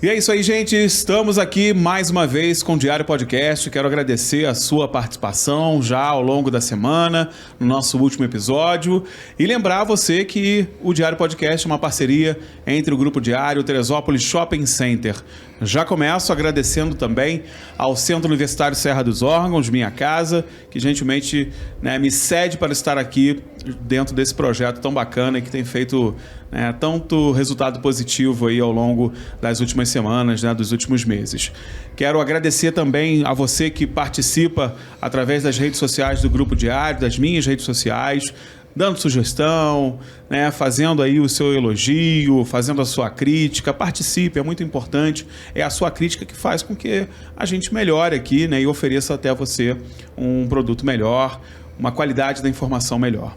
E é isso aí, gente. Estamos aqui mais uma vez com o Diário Podcast. Quero agradecer a sua participação já ao longo da semana, no nosso último episódio. E lembrar você que o Diário Podcast é uma parceria entre o Grupo Diário e o Teresópolis Shopping Center. Já começo agradecendo também ao Centro Universitário Serra dos Órgãos, minha casa, que gentilmente me cede para estar aqui dentro desse projeto tão bacana e que tem feito tanto resultado positivo aí ao longo das últimas semanas, dos últimos meses. Quero agradecer também a você que participa através das redes sociais do Grupo Diário, das minhas redes sociais, dando sugestão, fazendo aí o seu elogio, fazendo a sua crítica. Participe, é muito importante. É a sua crítica que faz com que a gente melhore aqui, e ofereça até você um produto melhor, uma qualidade da informação melhor.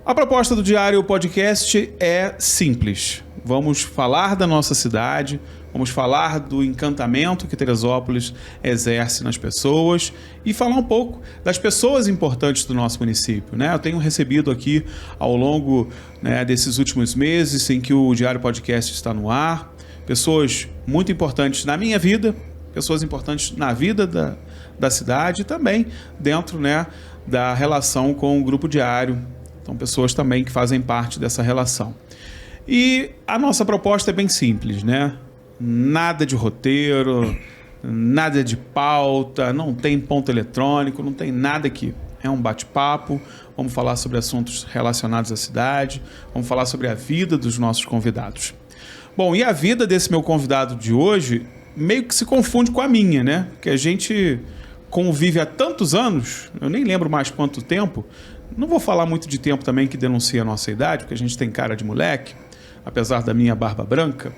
A proposta do Diário Podcast é simples. Vamos falar da nossa cidade, vamos falar do encantamento que Teresópolis exerce nas pessoas e falar um pouco das pessoas importantes do nosso município. Eu tenho recebido aqui ao longo desses últimos meses em que o Diário Podcast está no ar, pessoas muito importantes na minha vida, pessoas importantes na vida da cidade e também dentro da relação com o Grupo Diário. São pessoas também que fazem parte dessa relação. E a nossa proposta é bem simples, Nada de roteiro, nada de pauta, não tem ponto eletrônico, não tem nada aqui. É um bate-papo, vamos falar sobre assuntos relacionados à cidade, vamos falar sobre a vida dos nossos convidados. Bom, e a vida desse meu convidado de hoje meio que se confunde com a minha, Porque a gente convive há tantos anos, eu nem lembro mais quanto tempo. Não vou falar muito de tempo também que denuncia a nossa idade, porque a gente tem cara de moleque, apesar da minha barba branca,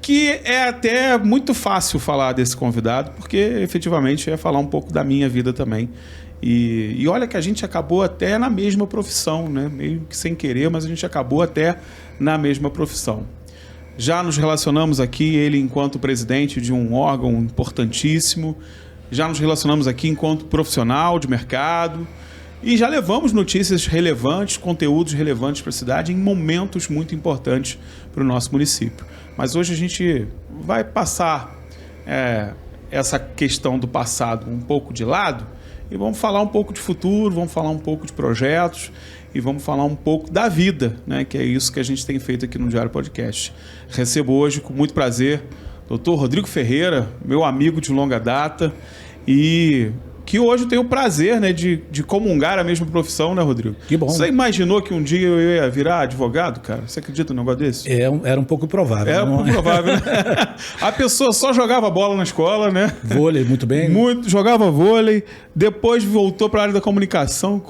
que é até muito fácil falar desse convidado, porque efetivamente é falar um pouco da minha vida também. E olha que a gente acabou até na mesma profissão, meio que sem querer, mas a gente acabou até na mesma profissão. Já nos relacionamos aqui, ele enquanto presidente de um órgão importantíssimo, já nos relacionamos aqui enquanto profissional de mercado, e já levamos notícias relevantes, conteúdos relevantes para a cidade em momentos muito importantes para o nosso município. Mas hoje a gente vai passar essa questão do passado um pouco de lado e vamos falar um pouco de futuro, vamos falar um pouco de projetos e vamos falar um pouco da vida, que é isso que a gente tem feito aqui no Diário Podcast. Recebo hoje com muito prazer o Dr. Rodrigo Ferreira, meu amigo de longa data e que hoje eu tenho o prazer de comungar a mesma profissão, Rodrigo? Que bom. Você imaginou que um dia eu ia virar advogado, cara? Você acredita num negócio desse? Era um pouco improvável. Era um pouco improvável, A pessoa só jogava bola na escola, Vôlei, muito bem. Jogava vôlei, depois voltou para a área da comunicação.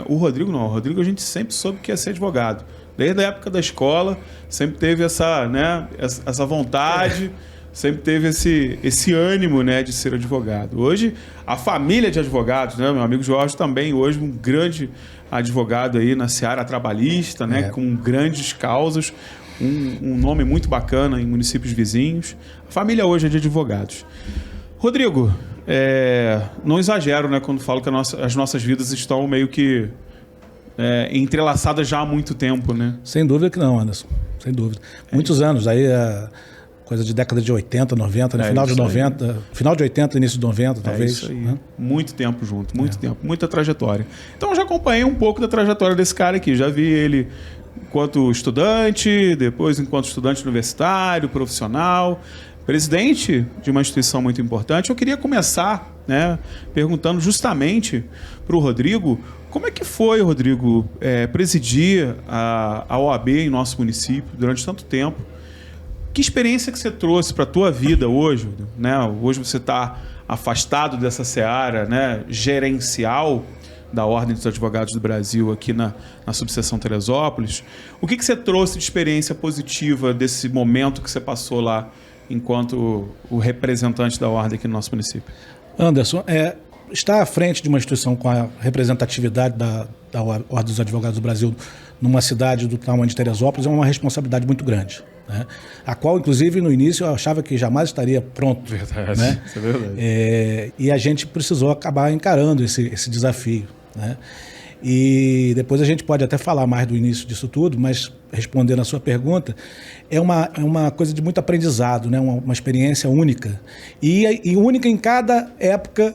O Rodrigo não. O Rodrigo a gente sempre soube que ia ser advogado. Desde a época da escola, sempre teve essa vontade... Sempre teve esse ânimo, de ser advogado. Hoje, a família de advogados, meu amigo Jorge também, hoje um grande advogado aí na seara trabalhista, com grandes causas, um nome muito bacana em municípios vizinhos. A família hoje é de advogados. Rodrigo, não exagero, quando falo que as nossas vidas estão meio que entrelaçadas já há muito tempo, Sem dúvida que não, Anderson. Sem dúvida. Muitos anos, aí... Coisa de década de 80, 90, final de 90, aí. Final de 80, início de 90, talvez. Isso aí. Muito tempo junto, muito tempo, muita trajetória. Então eu já acompanhei um pouco da trajetória desse cara aqui. Já vi ele enquanto estudante, depois enquanto estudante universitário, profissional, presidente de uma instituição muito importante. Eu queria começar perguntando justamente para o Rodrigo, como é que foi, Rodrigo, presidir a OAB em nosso município durante tanto tempo? Que experiência que você trouxe para a tua vida hoje? Hoje você está afastado dessa seara gerencial da Ordem dos Advogados do Brasil aqui na subseção Teresópolis. O que você trouxe de experiência positiva desse momento que você passou lá enquanto o representante da Ordem aqui no nosso município? Anderson, estar à frente de uma instituição com a representatividade da Ordem dos Advogados do Brasil numa cidade do tamanho de Teresópolis é uma responsabilidade muito grande. A qual, inclusive, no início eu achava que jamais estaria pronto. Verdade, isso é verdade. E a gente precisou acabar encarando esse desafio. E depois a gente pode até falar mais do início disso tudo, mas respondendo a sua pergunta, é uma coisa de muito aprendizado, né? Uma experiência única. E única em cada época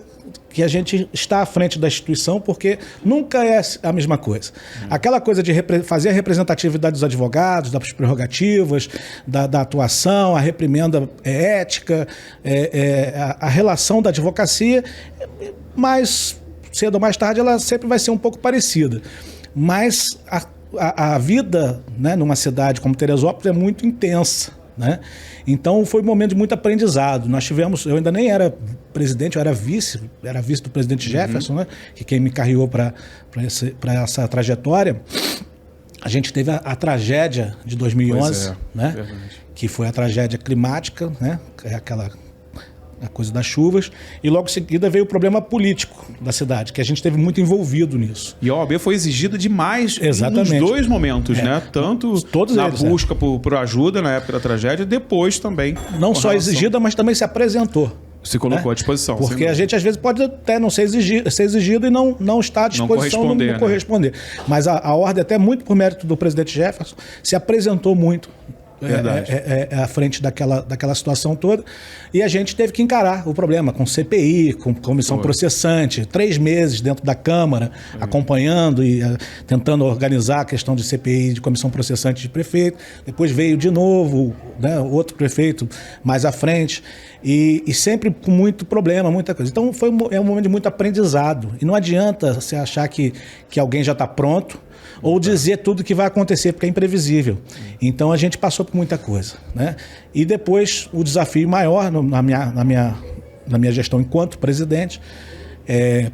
que a gente está à frente da instituição, porque nunca é a mesma coisa. Aquela coisa de fazer a representatividade dos advogados, das prerrogativas, da atuação, a reprimenda ética, a relação da advocacia, mas cedo ou mais tarde ela sempre vai ser um pouco parecida. Mas a vida, né, numa cidade como Teresópolis é muito intensa, né? Então foi um momento de muito aprendizado. Nós tivemos, eu ainda nem era presidente, eu era vice do presidente Jefferson, né, que quem me carreou para essa trajetória. A gente teve a tragédia de 2011, né, que foi a tragédia climática, né, a coisa das chuvas, e logo em seguida veio o problema político da cidade, que a gente esteve muito envolvido nisso. E a OAB foi exigida demais nos dois momentos, né? Tanto na busca por ajuda na época da tragédia, depois também. Não só exigida, mas também se apresentou. Se colocou à disposição. Porque a gente às vezes pode até não ser exigido e não estar à disposição, não corresponder. Mas a ordem, até muito por mérito do presidente Jefferson, se apresentou muito à frente daquela situação toda, e a gente teve que encarar o problema com CPI, com comissão processante, 3 meses dentro da Câmara, acompanhando e tentando organizar a questão de CPI, de comissão processante de prefeito. Depois veio de novo, né, outro prefeito mais à frente, e sempre com muito problema, muita coisa. Então é um momento de muito aprendizado, e não adianta você achar que alguém já está pronto, ou dizer tudo que vai acontecer, porque é imprevisível. Então a gente passou por muita coisa, né? E depois o desafio maior na minha gestão enquanto presidente,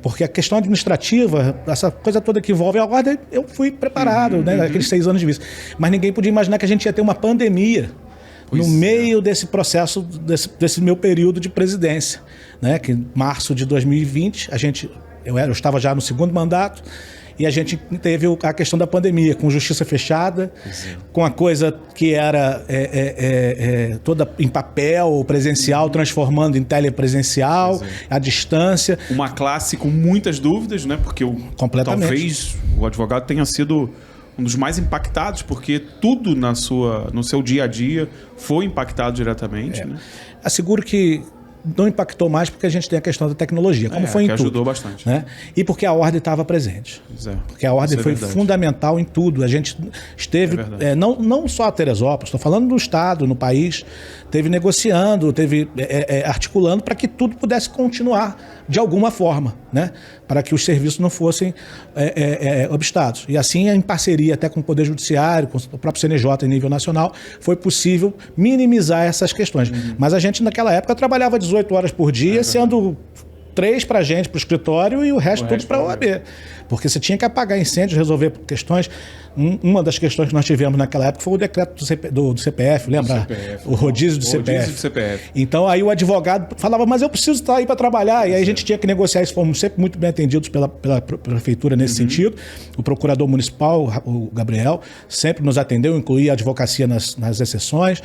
porque a questão administrativa, essa coisa toda que envolve a ordem, eu fui preparado, né? Aqueles 6 anos de vice. Mas ninguém podia imaginar que a gente ia ter uma pandemia no meio desse processo, desse meu período de presidência, né? Que em março de 2020, eu estava já no 2º mandato, e a gente teve a questão da pandemia, com justiça fechada, com a coisa que era toda em papel, presencial, transformando em telepresencial, à distância. Uma classe com muitas dúvidas, né? Porque talvez o advogado tenha sido um dos mais impactados, porque tudo no seu dia a dia foi impactado diretamente. Né? Asseguro que não impactou mais porque a gente tem a questão da tecnologia, como foi em tudo. Ajudou bastante. Né? E porque a ordem estava presente. Porque a ordem foi fundamental em tudo. A gente esteve, não só a Teresópolis, estou falando do Estado, no país, esteve negociando, esteve articulando para que tudo pudesse continuar de alguma forma, né? Para que os serviços não fossem obstados. E assim, em parceria até com o Poder Judiciário, com o próprio CNJ em nível nacional, foi possível minimizar essas questões. Mas a gente, naquela época, trabalhava 18 horas por dia, sendo 3 para a gente, para o escritório, e o resto tudo para a OAB. Porque você tinha que apagar incêndios, resolver questões. Uma das questões que nós tivemos naquela época foi o decreto do CPF, lembra? O rodízio do CPF. Então aí o advogado falava, mas eu preciso estar aí para trabalhar. E aí a gente tinha que negociar isso, fomos sempre muito bem atendidos pela prefeitura nesse sentido. O procurador municipal, o Gabriel, sempre nos atendeu, incluía a advocacia nas exceções.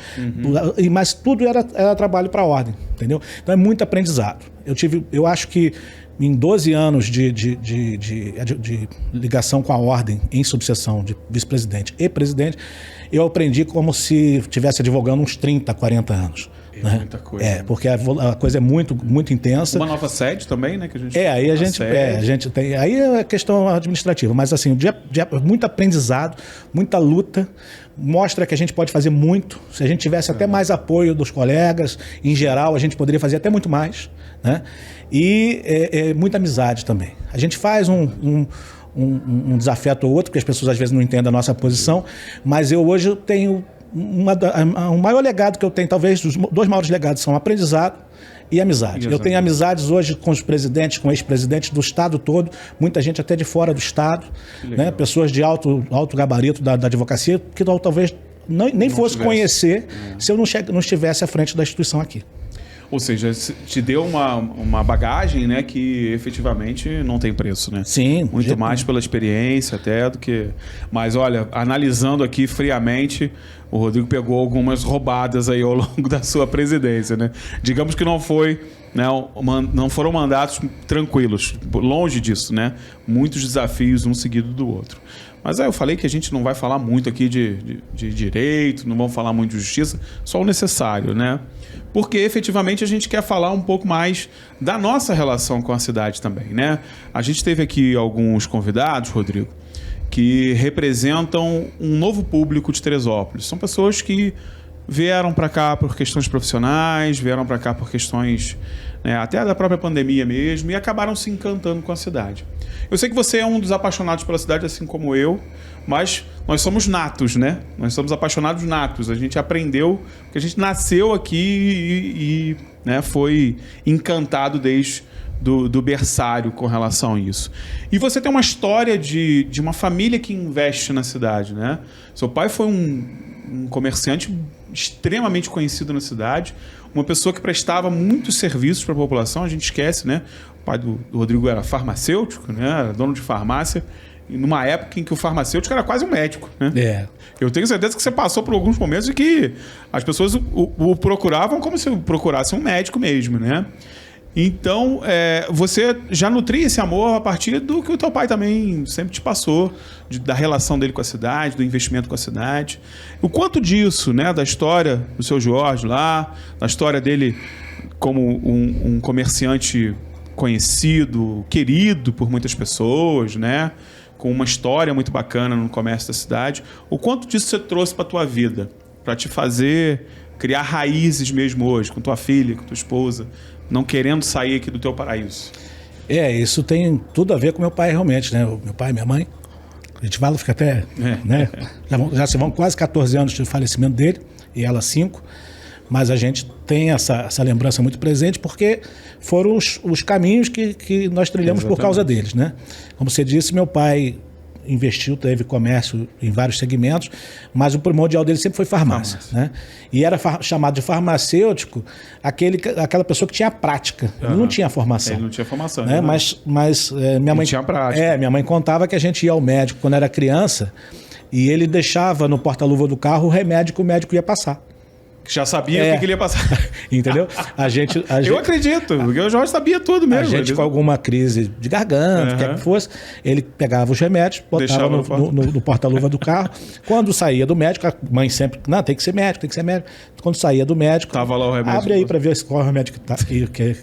Mas tudo era trabalho para a ordem, entendeu? Então é muito aprendizado. Eu acho que em 12 anos de ligação com a ordem em subseção de vice-presidente e presidente, eu aprendi como se estivesse advogando uns 30, 40 anos. Né? Muita coisa. Porque a coisa é muito, muito intensa. Uma nova sede também, né? Que a gente aí a gente tem. Aí é questão administrativa, mas assim, muito aprendizado, muita luta. Mostra que a gente pode fazer muito. Se a gente tivesse até mais apoio dos colegas, em geral, a gente poderia fazer até muito mais. Né? E muita amizade também. A gente faz um desafeto ou outro, porque as pessoas às vezes não entendem a nossa posição, mas eu hoje tenho o maior legado que eu tenho, talvez os 2 maiores legados são aprendizado e amizade. Eu tenho amizades hoje com os presidentes, com ex-presidentes do estado todo, muita gente até de fora do estado, né? Pessoas de alto gabarito da advocacia, que talvez nem fosse conhecer se eu não estivesse à frente da instituição aqui. Ou seja, te deu uma bagagem, né, que efetivamente não tem preço, né? Sim. Muito mais pela experiência até do que... Mas olha, analisando aqui friamente, o Rodrigo pegou algumas roubadas aí ao longo da sua presidência, né? Digamos que não foi né, não foram mandatos tranquilos, longe disso, né? Muitos desafios, um seguido do outro. Mas eu falei que a gente não vai falar muito aqui de direito, não vamos falar muito de justiça, só o necessário, né? Porque efetivamente a gente quer falar um pouco mais da nossa relação com a cidade também, né? A gente teve aqui alguns convidados, Rodrigo, que representam um novo público de Teresópolis. São pessoas que vieram para cá por questões profissionais, vieram para cá por questões, né, até da própria pandemia mesmo, e acabaram se encantando com a cidade. Eu sei que você é um dos apaixonados pela cidade, assim como eu, mas nós somos natos, né? Nós somos apaixonados natos. A gente aprendeu, porque a gente nasceu aqui e né, foi encantado desde do berçário com relação a isso. E você tem uma história de uma família que investe na cidade, né? Seu pai foi um comerciante extremamente conhecido na cidade, uma pessoa que prestava muitos serviços para a população. A gente esquece, né? O pai do Rodrigo era farmacêutico, né? Era dono de farmácia, e numa época em que o farmacêutico era quase um médico, né? É. Eu tenho certeza que você passou por alguns momentos em que as pessoas o procuravam como se procurasse um médico mesmo, né? Então, você já nutria esse amor a partir do que o teu pai também sempre te passou, da relação dele com a cidade, do investimento com a cidade. O quanto disso, né, da história do seu Jorge lá, da história dele como um comerciante conhecido, querido por muitas pessoas, né, com uma história muito bacana no comércio da cidade. O quanto disso você trouxe para a tua vida, para te fazer criar raízes mesmo hoje, com tua filha, com tua esposa, não querendo sair aqui do teu paraíso? Isso tem tudo a ver com meu pai realmente, né? Meu pai e minha mãe, a gente fala, fica até, né? Já se vão quase 14 anos de falecimento dele, e ela 5, mas a gente tem essa lembrança muito presente porque foram os caminhos que nós trilhamos. Exatamente. Por causa deles, né? Como você disse, meu pai investiu, teve comércio em vários segmentos, mas o primordial dele sempre foi farmácia. Né? E era chamado de farmacêutico aquela pessoa que tinha prática. Ele não tinha formação. Ele não tinha formação. Né? Mas minha mãe tinha prática. Minha mãe contava que a gente ia ao médico quando era criança e ele deixava no porta-luva do carro o remédio que o médico ia passar. Já sabia o que ele ia passar. Entendeu? Eu acredito, porque o Jorge sabia tudo mesmo. A gente com alguma crise de garganta, quer que fosse, ele pegava os remédios, botava no porta-luva do carro. Quando saía do médico, a mãe sempre, não, tem que ser médico, tem que ser médico. Quando saía do médico, tava lá o remédio, abre aí para ver qual é o remédio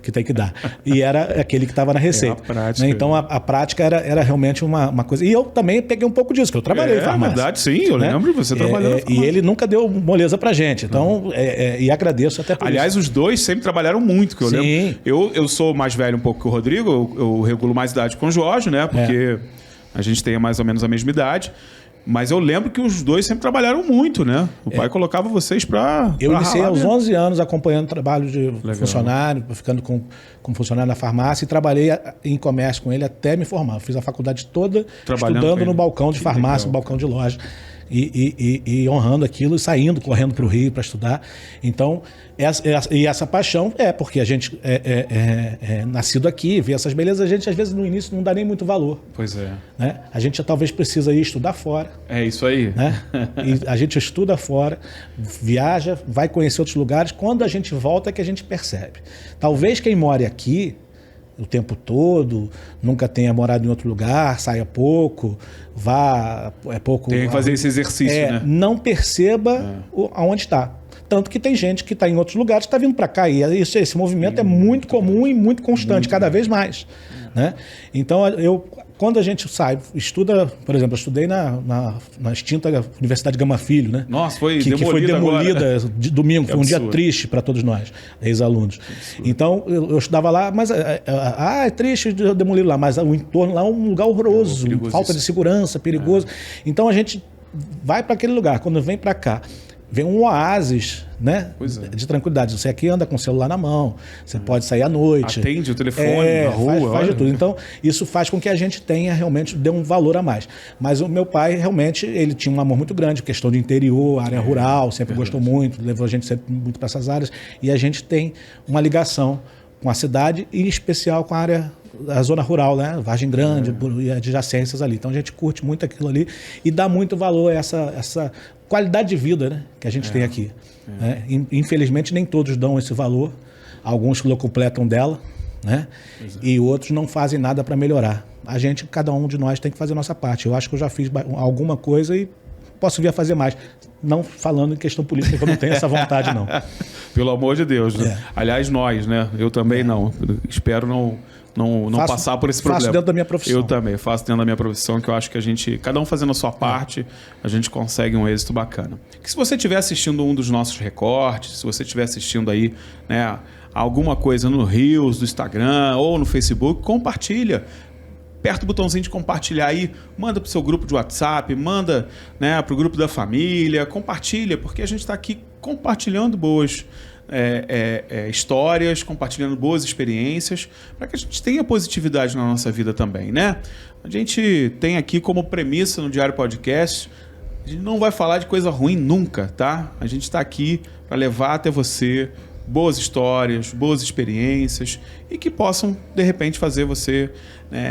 que tem que dar. E era aquele que estava na receita. Prática, né? Então a prática era realmente uma coisa. E eu também peguei um pouco disso, que eu trabalhei em farmácia. Verdade, sim, eu lembro, você trabalhou na farmácia. E ele nunca deu moleza pra gente. Então, e agradeço até por Aliás, isso. os dois sempre trabalharam muito, que eu Sim. lembro. Eu sou mais velho um pouco que o Rodrigo, eu regulo mais idade com o Jorge, né? Porque a gente tem mais ou menos a mesma idade. Mas eu lembro que os dois sempre trabalharam muito, né? O pai colocava vocês para Eu iniciei aos 11 anos acompanhando o trabalho de funcionário, ficando como funcionário na farmácia, e trabalhei em comércio com ele até me formar. Fiz a faculdade toda estudando no balcão de farmácia, no balcão de loja. E honrando aquilo e saindo, correndo para o Rio para estudar. Então, essa paixão porque a gente é nascido aqui, vê essas belezas, a gente às vezes no início não dá nem muito valor. Pois é. Né? A gente talvez precisa ir estudar fora. É isso aí. Né? E a gente estuda fora, viaja, vai conhecer outros lugares. Quando a gente volta é que a gente percebe. Talvez quem more aqui o tempo todo, nunca tenha morado em outro lugar, saia pouco, vá pouco... Tem que fazer esse exercício, né? Não perceba aonde está. Tanto que tem gente que está em outros lugares que está vindo para cá. E esse movimento é muito comum e muito constante, cada vez mais. Né? Então, quando a gente sai, estuda... Por exemplo, eu estudei na extinta Universidade Gama Filho, né? Nossa, foi que foi demolida de domingo. Foi um dia triste para todos nós, ex-alunos. Então, eu estudava lá, mas... é triste demolir lá, mas o entorno lá é um lugar horroroso, falta de segurança, perigoso. Então, a gente vai para aquele lugar. Quando vem para cá, vem um oásis, né, de tranquilidade. Você aqui anda com o celular na mão, você pode sair à noite. Atende o telefone na rua. Faz de tudo. Então, isso faz com que a gente tenha realmente, dê um valor a mais. Mas o meu pai, realmente, ele tinha um amor muito grande, questão de interior, área rural, sempre gostou muito, levou a gente sempre muito para essas áreas. E a gente tem uma ligação com a cidade e, em especial, com a zona rural, né? Vargem Grande e adjacências ali. Então, a gente curte muito aquilo ali e dá muito valor a essa qualidade de vida, né, que a gente tem aqui. Né? Infelizmente, nem todos dão esse valor, alguns que locupletam dela, né? E outros não fazem nada para melhorar. Cada um de nós tem que fazer a nossa parte. Eu acho que eu já fiz alguma coisa e posso vir a fazer mais. Não falando em questão política, que eu não tenho essa vontade, não. Pelo amor de Deus. Aliás, nós, né? Eu também não. Espero não passar por esse problema. Faço dentro da minha profissão. Eu também faço dentro da minha profissão, que eu acho que cada um fazendo a sua parte, a gente consegue um êxito bacana. Que se você estiver assistindo um dos nossos recortes, se você estiver assistindo aí, né, alguma coisa no Reels, do Instagram ou no Facebook, compartilha. Aperta o botãozinho de compartilhar aí, manda para o seu grupo de WhatsApp, manda, né, para o grupo da família, compartilha, porque a gente está aqui compartilhando boas histórias, compartilhando boas experiências, para que a gente tenha positividade na nossa vida também, né? A gente tem aqui como premissa no Diário Podcast, a gente não vai falar de coisa ruim nunca, tá? A gente está aqui para levar até você boas histórias, boas experiências e que possam, de repente, fazer você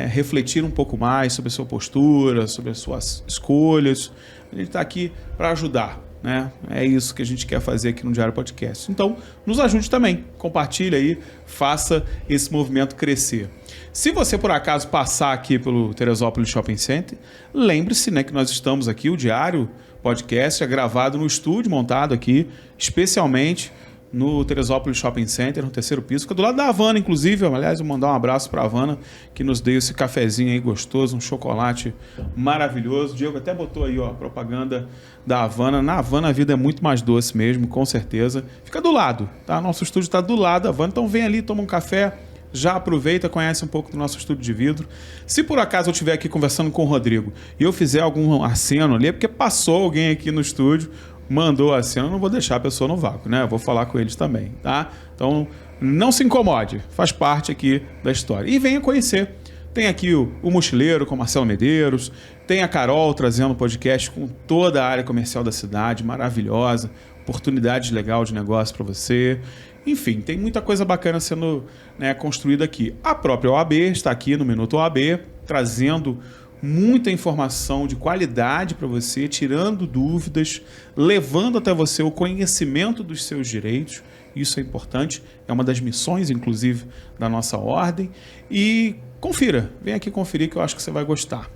refletir um pouco mais sobre a sua postura, sobre as suas escolhas. A gente está aqui para ajudar, né? É isso que a gente quer fazer aqui no Diário Podcast. Então, nos ajude também. Compartilha aí, faça esse movimento crescer. Se você, por acaso, passar aqui pelo Teresópolis Shopping Center, lembre-se, né, que nós estamos aqui, o Diário Podcast é gravado no estúdio montado aqui, especialmente no Teresópolis Shopping Center, no 3º piso, fica do lado da Havana, inclusive. Aliás, eu vou mandar um abraço para a Havana, que nos deu esse cafezinho aí gostoso, um chocolate maravilhoso. O Diego até botou aí, ó, a propaganda da Havana. Na Havana a vida é muito mais doce mesmo, com certeza. Fica do lado, tá? Nosso estúdio está do lado da Havana, então vem ali, toma um café, já aproveita, conhece um pouco do nosso estúdio de vidro. Se por acaso eu estiver aqui conversando com o Rodrigo e eu fizer algum aceno ali, é porque passou alguém aqui no estúdio, mandou a cena, eu não vou deixar a pessoa no vácuo, né? Eu vou falar com eles também, tá? Então, não se incomode, faz parte aqui da história. E venha conhecer. Tem aqui o Mochileiro com Marcelo Medeiros, tem a Carol trazendo podcast com toda a área comercial da cidade, maravilhosa, oportunidade legal de negócio para você. Enfim, tem muita coisa bacana sendo, né, construída aqui. A própria OAB está aqui no Minuto OAB, trazendo muita informação de qualidade para você, tirando dúvidas, levando até você o conhecimento dos seus direitos. Isso é importante, é uma das missões, inclusive, da nossa ordem. E confira, vem aqui conferir que eu acho que você vai gostar.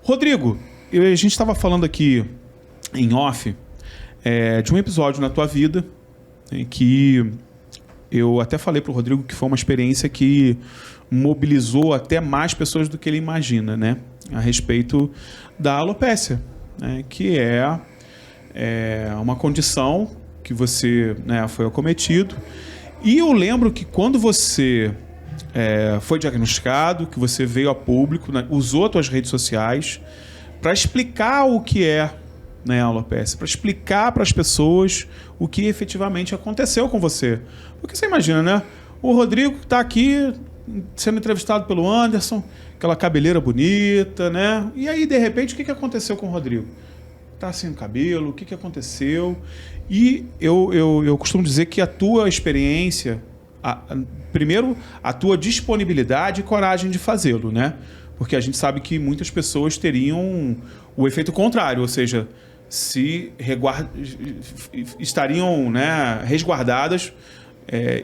Rodrigo, a gente estava falando aqui em off de um episódio na tua vida em que eu até falei para o Rodrigo que foi uma experiência que mobilizou até mais pessoas do que ele imagina, né? A respeito da alopécia, né? Que é uma condição que você, né, foi acometido. E eu lembro que quando você foi diagnosticado, que você veio a público, né, usou as tuas redes sociais para explicar o que é, né, a alopécia, para explicar para as pessoas o que efetivamente aconteceu com você. Porque você imagina, né? O Rodrigo está aqui sendo entrevistado pelo Anderson, aquela cabeleira bonita, né? E aí, de repente, o que aconteceu com o Rodrigo? Tá sem cabelo, o que aconteceu? E eu costumo dizer que a tua experiência, primeiro, a tua disponibilidade e coragem de fazê-lo, né? Porque a gente sabe que muitas pessoas teriam o efeito contrário, ou seja, estariam, né, resguardadas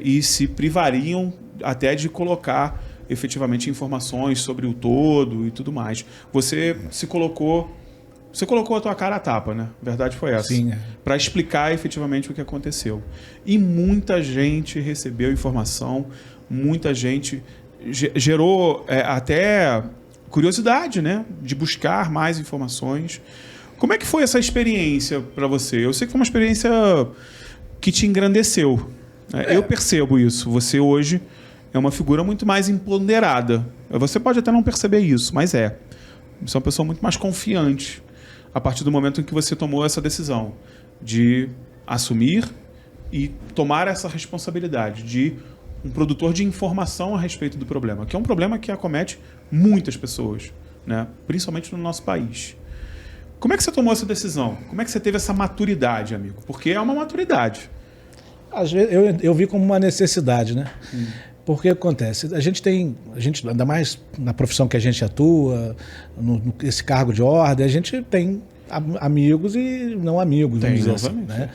e se privariam até de colocar efetivamente informações sobre o todo e tudo mais. Você colocou a tua cara à tapa, né? A verdade foi essa. Sim. Para explicar efetivamente o que aconteceu. E muita gente recebeu informação, muita gente gerou até curiosidade, né? De buscar mais informações. Como é que foi essa experiência para você? Eu sei que foi uma experiência que te engrandeceu. Eu percebo isso. Você hoje é uma figura muito mais empoderada. Você pode até não perceber isso, mas é. Você é uma pessoa muito mais confiante a partir do momento em que você tomou essa decisão de assumir e tomar essa responsabilidade de um produtor de informação a respeito do problema, que é um problema que acomete muitas pessoas, né? Principalmente no nosso país. Como é que você tomou essa decisão? Como é que você teve essa maturidade, amigo? Porque é uma maturidade. Às vezes eu vi como uma necessidade, né? Porque acontece, a gente, ainda mais na profissão que a gente atua, nesse cargo de ordem, a gente tem amigos e não amigos, vamos dizer assim, né?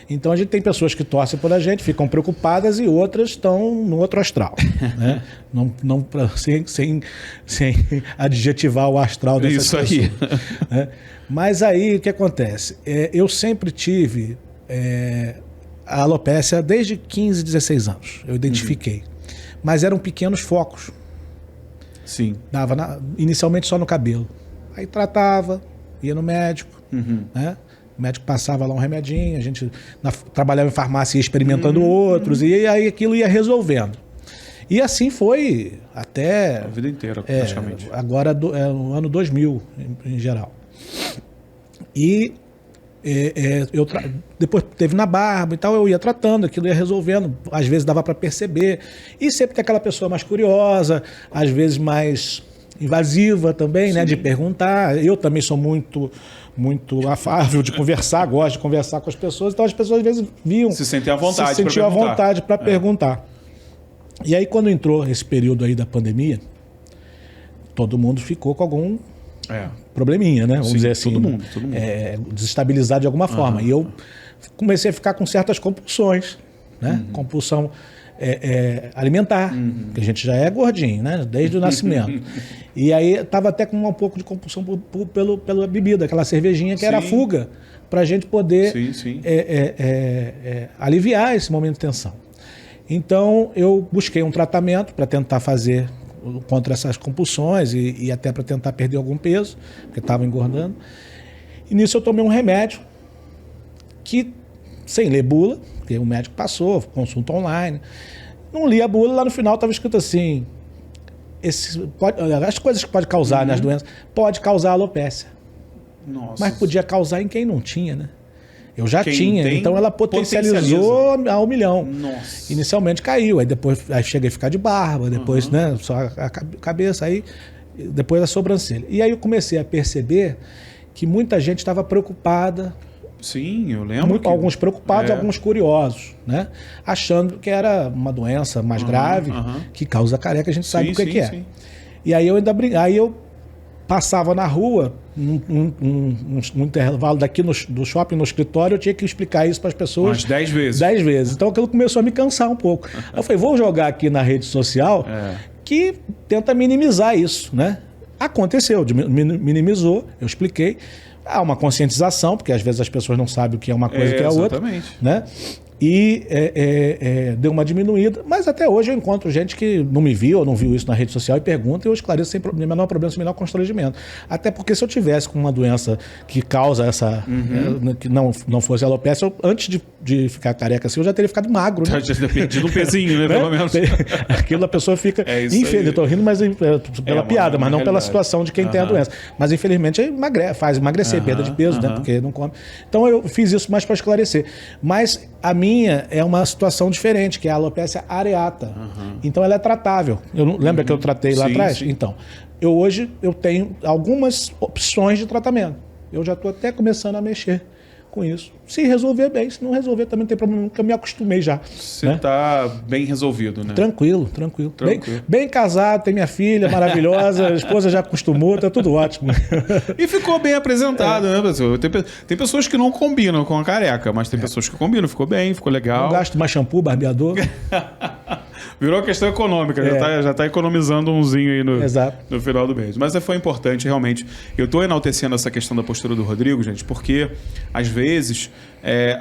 Então a gente tem pessoas que torcem por a gente, ficam preocupadas e outras estão no outro astral, né? Não sem adjetivar o astral dessas Isso pessoas. aí. Né? Mas aí o que acontece? Eu sempre tive a alopécia desde 15, 16 anos, eu identifiquei. Mas eram pequenos focos. Sim. Dava inicialmente só no cabelo. Aí tratava, ia no médico, né? O médico passava lá um remedinho, a gente trabalhava em farmácia e ia experimentando outros, e aí aquilo ia resolvendo. E assim foi até... A vida inteira, praticamente. Agora no ano 2000, em geral. E depois teve na barba e tal, eu ia tratando, aquilo ia resolvendo, às vezes dava para perceber, e sempre tem aquela pessoa mais curiosa, às vezes mais invasiva também, né, de perguntar. Eu também sou muito afável de conversar, gosto de conversar com as pessoas, então as pessoas às vezes se sentiam à vontade, se sentiam à vontade para perguntar. E aí quando entrou esse período aí da pandemia, todo mundo ficou com algum probleminha, né? Vamos dizer assim. Todo mundo. Desestabilizado de alguma forma. E eu comecei a ficar com certas compulsões, né? Compulsão alimentar, que a gente já é gordinho, né? Desde o nascimento. E aí estava até com um pouco de compulsão pela bebida, aquela cervejinha que era a fuga, para a gente poder aliviar esse momento de tensão. Então eu busquei um tratamento para tentar fazer contra essas compulsões e até para tentar perder algum peso, porque estava engordando. E nisso eu tomei um remédio que, sem ler bula, porque o médico passou, consulta online, não li a bula, lá no final estava escrito assim, as coisas que pode causar nas doenças, pode causar alopécia. Nossa. Mas podia causar em quem não tinha, né? Eu já tinha, então ela potencializou ao milhão. Nossa. Inicialmente caiu, aí depois cheguei a ficar de barba, depois né, só a cabeça, aí depois a sobrancelha. E aí eu comecei a perceber que muita gente estava preocupada. Sim, eu lembro. Alguns preocupados, alguns curiosos, né? Achando que era uma doença mais grave, que causa careca, a gente sabe o que é. Sim. E aí eu passava na rua, num intervalo daqui do shopping no escritório, eu tinha que explicar isso para as pessoas. Umas 10 vezes. 10 vezes. Então aquilo começou a me cansar um pouco. Eu falei, vou jogar aqui na rede social que tenta minimizar isso, né? Aconteceu, minimizou, eu expliquei. Há uma conscientização, porque às vezes as pessoas não sabem o que é uma coisa e o que é outra. Né? E deu uma diminuída, mas até hoje eu encontro gente que não me viu ou não viu isso na rede social e pergunta, e eu esclareço sem menor problema, sem menor constrangimento. Até porque se eu tivesse com uma doença que causa essa, que não fosse alopecia, antes de ficar careca assim, eu já teria ficado magro. Né? Já teria perdido um pezinho, né? Pelo menos. Aquilo a pessoa fica, infeliz. Eu tô rindo mas pela piada, mas não pela situação de quem tem a doença. Mas infelizmente faz emagrecer, perda de peso, né? Porque não come. Então eu fiz isso mais para esclarecer. Mas a minha é uma situação diferente, que é a alopécia areata. Então ela é tratável. Lembra que eu tratei lá atrás? Sim. Então, hoje eu tenho algumas opções de tratamento. Eu já estou até começando a mexer com isso. Se resolver bem, se não resolver também não tem problema, porque eu me acostumei já. Você está bem resolvido, né? Tranquilo. Bem casado, tem minha filha maravilhosa, a esposa já acostumou, tá tudo ótimo. E ficou bem apresentado, né, pessoal? Tem pessoas que não combinam com a careca, mas tem pessoas que combinam, ficou bem, ficou legal. Não gasto mais shampoo, barbeador. Virou questão econômica, já tá economizando umzinho aí no final do mês. Mas foi importante, realmente. Eu tô enaltecendo essa questão da postura do Rodrigo, gente, porque às vezes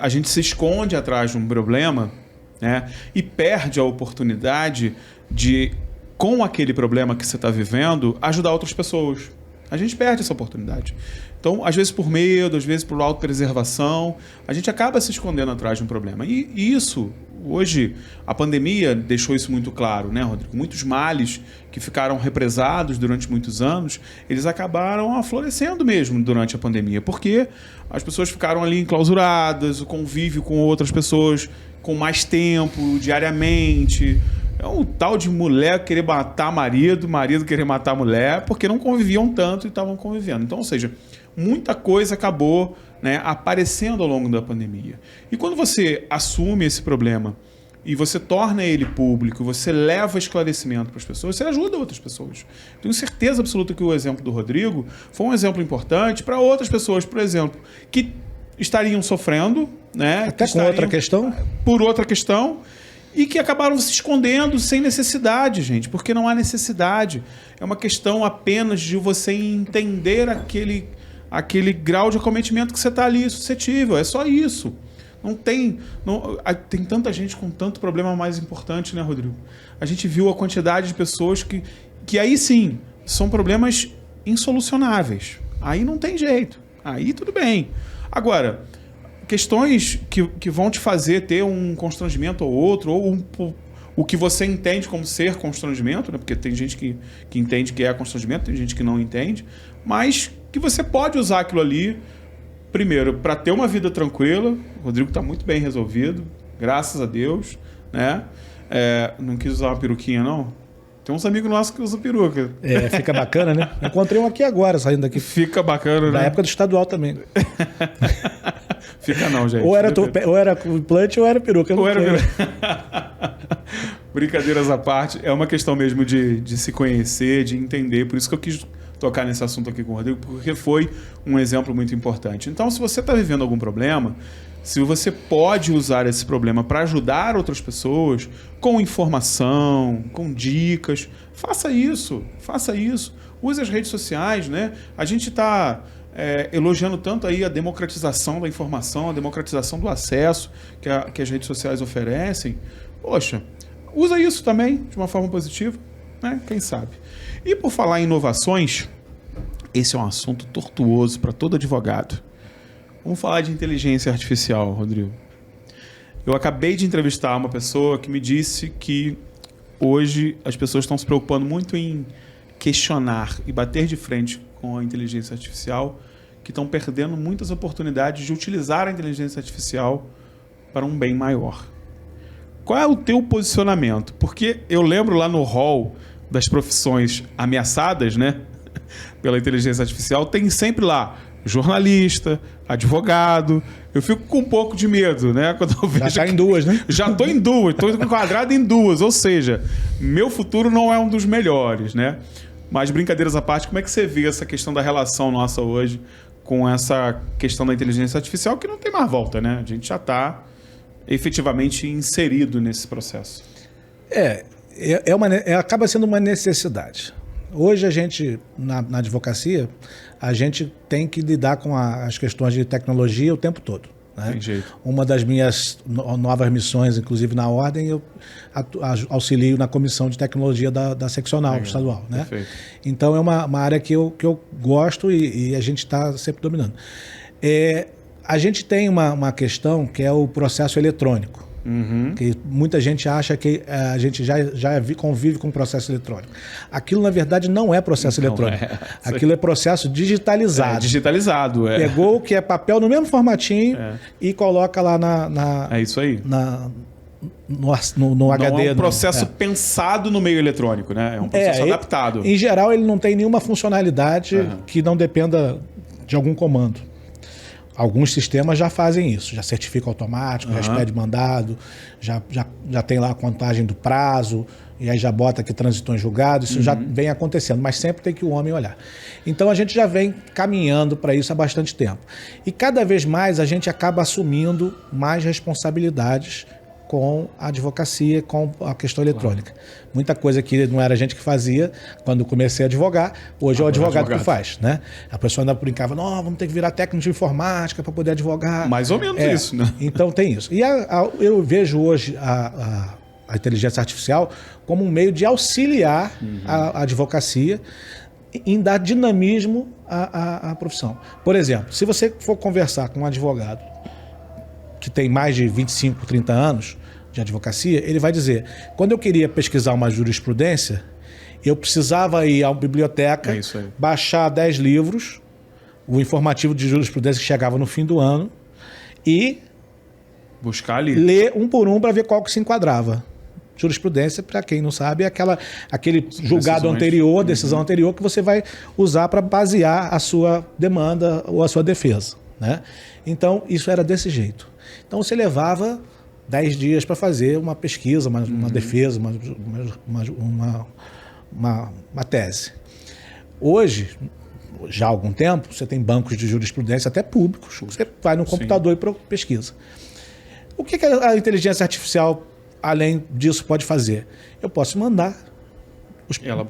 a gente se esconde atrás de um problema, né, e perde a oportunidade de, com aquele problema que você está vivendo, ajudar outras pessoas. A gente perde essa oportunidade. Então, às vezes por medo, às vezes por autopreservação, a gente acaba se escondendo atrás de um problema. E isso, hoje, a pandemia deixou isso muito claro, né, Rodrigo? Muitos males que ficaram represados durante muitos anos, eles acabaram aflorescendo mesmo durante a pandemia, porque as pessoas ficaram ali enclausuradas, o convívio com outras pessoas com mais tempo, diariamente. É um tal de mulher querer matar marido querer matar mulher, porque não conviviam tanto e estavam convivendo. Então, ou seja, muita coisa acabou, né, aparecendo ao longo da pandemia. E quando você assume esse problema e você torna ele público, você leva esclarecimento para as pessoas, você ajuda outras pessoas. Tenho certeza absoluta que o exemplo do Rodrigo foi um exemplo importante para outras pessoas, por exemplo, que estariam sofrendo, né? Até com outra questão? Por outra questão, e que acabaram se escondendo sem necessidade, gente, porque não há necessidade. É uma questão apenas de você entender aquele grau de acometimento que você está ali suscetível. É só isso. Não tem tanta gente com tanto problema mais importante, né, Rodrigo? A gente viu a quantidade de pessoas que aí sim são problemas insolucionáveis. Aí não tem jeito. Aí tudo bem. Agora, questões que vão te fazer ter um constrangimento ou outro, ou o que você entende como ser constrangimento, né? Porque tem gente que entende que é constrangimento, tem gente que não entende, mas que você pode usar aquilo ali, primeiro, para ter uma vida tranquila. O Rodrigo está muito bem resolvido, graças a Deus, né? Não quis usar uma peruquinha, não? Tem uns amigos nossos que usam peruca. Fica bacana, né? Encontrei um aqui agora, saindo daqui. Fica bacana, né? Da época do estadual também. Fica não, gente. Ou era implante ou era peruca. Ou era peruca. Brincadeiras à parte, é uma questão mesmo de se conhecer, de entender. Por isso que eu quis tocar nesse assunto aqui com o Rodrigo, porque foi um exemplo muito importante. Então, se você está vivendo algum problema, se você pode usar esse problema para ajudar outras pessoas, com informação, com dicas, faça isso, faça isso. Use as redes sociais, né? A gente está elogiando tanto aí a democratização da informação, a democratização do acesso que as redes sociais oferecem. Poxa, usa isso também de uma forma positiva, né? Quem sabe? E por falar em inovações, esse é um assunto tortuoso para todo advogado. Vamos falar de inteligência artificial, Rodrigo. Eu acabei de entrevistar uma pessoa que me disse que hoje as pessoas estão se preocupando muito em questionar e bater de frente com a inteligência artificial, que estão perdendo muitas oportunidades de utilizar a inteligência artificial para um bem maior. Qual é o teu posicionamento? Porque eu lembro lá no hall das profissões ameaçadas, né, pela inteligência artificial, tem sempre lá jornalista, advogado. Eu fico com um pouco de medo, né? Quando eu vejo. Já está em duas, né? Já estou em duas, estou enquadrado em duas. Ou seja, meu futuro não é um dos melhores, né? Mas brincadeiras à parte, como é que você vê essa questão da relação nossa hoje com essa questão da inteligência artificial que não tem mais volta, né? A gente já está efetivamente inserido nesse processo. Acaba sendo uma necessidade. Hoje a gente, na advocacia, a gente tem que lidar com as questões de tecnologia o tempo todo. Né? Tem jeito. Uma das minhas novas missões, inclusive na ordem, eu auxilio na comissão de tecnologia da seccional estadual. Né? Então é uma área que eu gosto e a gente está sempre dominando. A gente tem uma questão que é o processo eletrônico. Uhum. Que muita gente acha que a gente já convive com processo eletrônico. Aquilo, na verdade, não é processo eletrônico. Aquilo é processo digitalizado. Digitalizado, Pegou o que é papel no mesmo formatinho e coloca lá é isso aí. No HD. Não é um processo pensado no meio eletrônico, né? É um processo adaptado. Em geral, ele não tem nenhuma funcionalidade que não dependa de algum comando. Alguns sistemas já fazem isso, já certifica automático, já expede mandado, já tem lá a contagem do prazo, e aí já bota que transitou em julgado, isso já vem acontecendo, mas sempre tem que o homem olhar. Então a gente já vem caminhando para isso há bastante tempo. E cada vez mais a gente acaba assumindo mais responsabilidades com a advocacia, com a questão eletrônica. Muita coisa que não era a gente que fazia quando comecei a advogar, hoje é o advogado que faz, né? A pessoa ainda brincava, não, vamos ter que virar técnico de informática para poder advogar. Mais ou menos isso, né? Então tem isso. E eu vejo hoje a inteligência artificial como um meio de auxiliar a advocacia em dar dinamismo à profissão. Por exemplo, se você for conversar com um advogado que tem mais de 25, 30 anos de advocacia, ele vai dizer, quando eu queria pesquisar uma jurisprudência, eu precisava ir à biblioteca, baixar 10 livros, o informativo de jurisprudência que chegava no fim do ano, e buscar ali, ler um por um para ver qual que se enquadrava. Jurisprudência, para quem não sabe, é aquele julgado anterior, decisão anterior, que você vai usar para basear a sua demanda ou a sua defesa. Né? Então, isso era desse jeito. Então, você levava 10 dias para fazer uma pesquisa, uma defesa, uma tese. Hoje, já há algum tempo, você tem bancos de jurisprudência, até públicos, você vai no computador e pesquisa. O que a inteligência artificial, além disso, pode fazer? Eu posso mandar,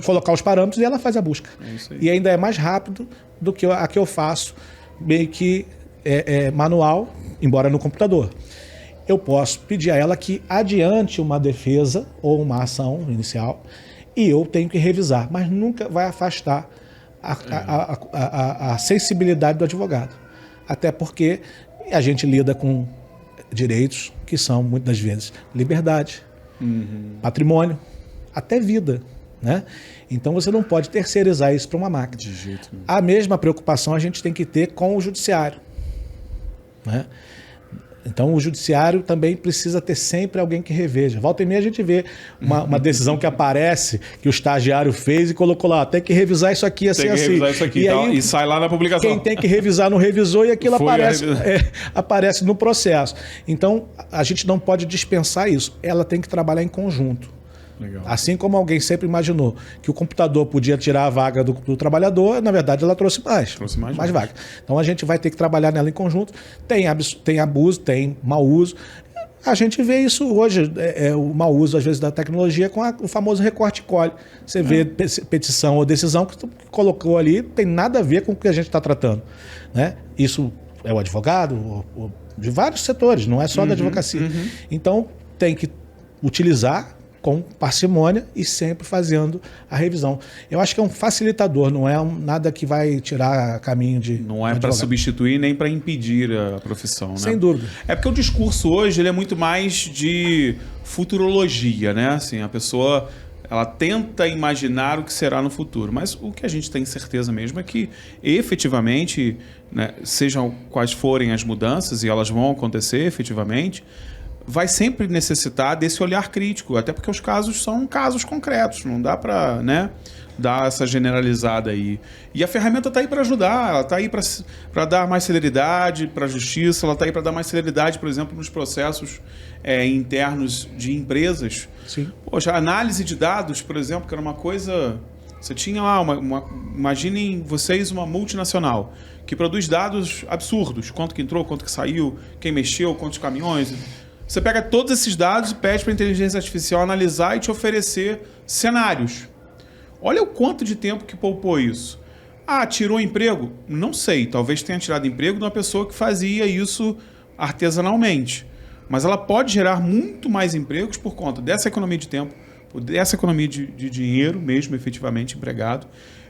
colocar os parâmetros e ela faz a busca. E ainda é mais rápido do que a que eu faço, meio que manual, embora no computador. Eu posso pedir a ela que adiante uma defesa ou uma ação inicial e eu tenho que revisar, mas nunca vai afastar a sensibilidade do advogado. Até porque a gente lida com direitos que são, muitas vezes, liberdade, patrimônio, até vida, né? Então você não pode terceirizar isso para uma máquina. De jeito nenhum. A mesma preocupação a gente tem que ter com o judiciário, né? Então o judiciário também precisa ter sempre alguém que reveja. Volta e meia a gente vê uma decisão que aparece, que o estagiário fez e colocou lá, tem que revisar isso aqui, assim, tem que revisar isso aqui, e sai lá na publicação. Quem tem que revisar não revisou e aquilo aparece no processo. Então a gente não pode dispensar isso. Ela tem que trabalhar em conjunto. Legal. Assim como alguém sempre imaginou que o computador podia tirar a vaga do trabalhador, na verdade ela trouxe mais vaga. Então a gente vai ter que trabalhar nela em conjunto. Tem abuso, tem mau uso. A gente vê isso hoje, o mau uso às vezes da tecnologia com o famoso recorte e colhe. Você vê petição ou decisão que tu colocou ali, tem nada a ver com o que a gente está tratando, né? Isso é o advogado, de vários setores, não é só da advocacia. Então tem que utilizar com parcimônia e sempre fazendo a revisão. Eu acho que é um facilitador, não é nada que vai tirar caminho de... Não é para substituir nem para impedir a profissão, né? Sem dúvida. É porque o discurso hoje ele é muito mais de futurologia, né? Assim, a pessoa ela tenta imaginar o que será no futuro, mas o que a gente tem certeza mesmo é que efetivamente, né, sejam quais forem as mudanças, e elas vão acontecer efetivamente, vai sempre necessitar desse olhar crítico, até porque os casos são casos concretos, não dá para, né, dar essa generalizada aí. E a ferramenta está aí para ajudar, ela está aí para dar mais celeridade para a justiça, ela está aí para dar mais celeridade, por exemplo, nos processos internos de empresas. Sim. Poxa, a análise de dados, por exemplo, que era uma coisa... Você tinha lá, imaginem vocês uma multinacional que produz dados absurdos, quanto que entrou, quanto que saiu, quem mexeu, quantos caminhões... Você pega todos esses dados e pede para a inteligência artificial analisar e te oferecer cenários. Olha o quanto de tempo que poupou isso. Ah, tirou emprego? Não sei, talvez tenha tirado emprego de uma pessoa que fazia isso artesanalmente. Mas ela pode gerar muito mais empregos por conta dessa economia de tempo, dessa economia de dinheiro mesmo, efetivamente empregado.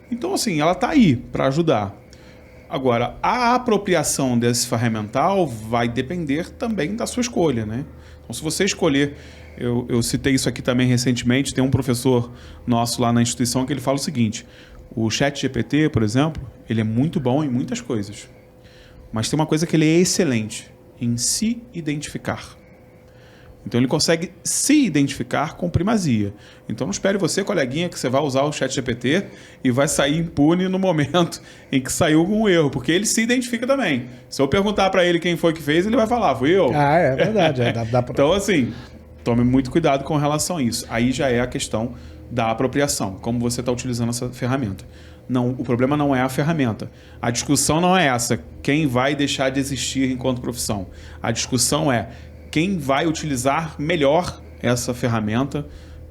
Então, assim, ela está aí para ajudar. Agora, a apropriação desse ferramental vai depender também da sua escolha, né? Então, se você escolher... Eu citei isso aqui também recentemente, tem um professor nosso lá na instituição que ele fala o seguinte, o ChatGPT, por exemplo, ele é muito bom em muitas coisas, mas tem uma coisa que ele é excelente, em se identificar. Então ele consegue se identificar com primazia. Então não espere você, coleguinha, que você vai usar o ChatGPT e vai sair impune no momento em que saiu algum erro, porque ele se identifica também. Se eu perguntar para ele quem foi que fez, ele vai falar, fui eu. Ah, é verdade. Dá pra... Então assim, tome muito cuidado com relação a isso. Aí já é a questão da apropriação, como você está utilizando essa ferramenta. Não, o problema não é a ferramenta. A discussão não é essa, quem vai deixar de existir enquanto profissão. A discussão é quem vai utilizar melhor essa ferramenta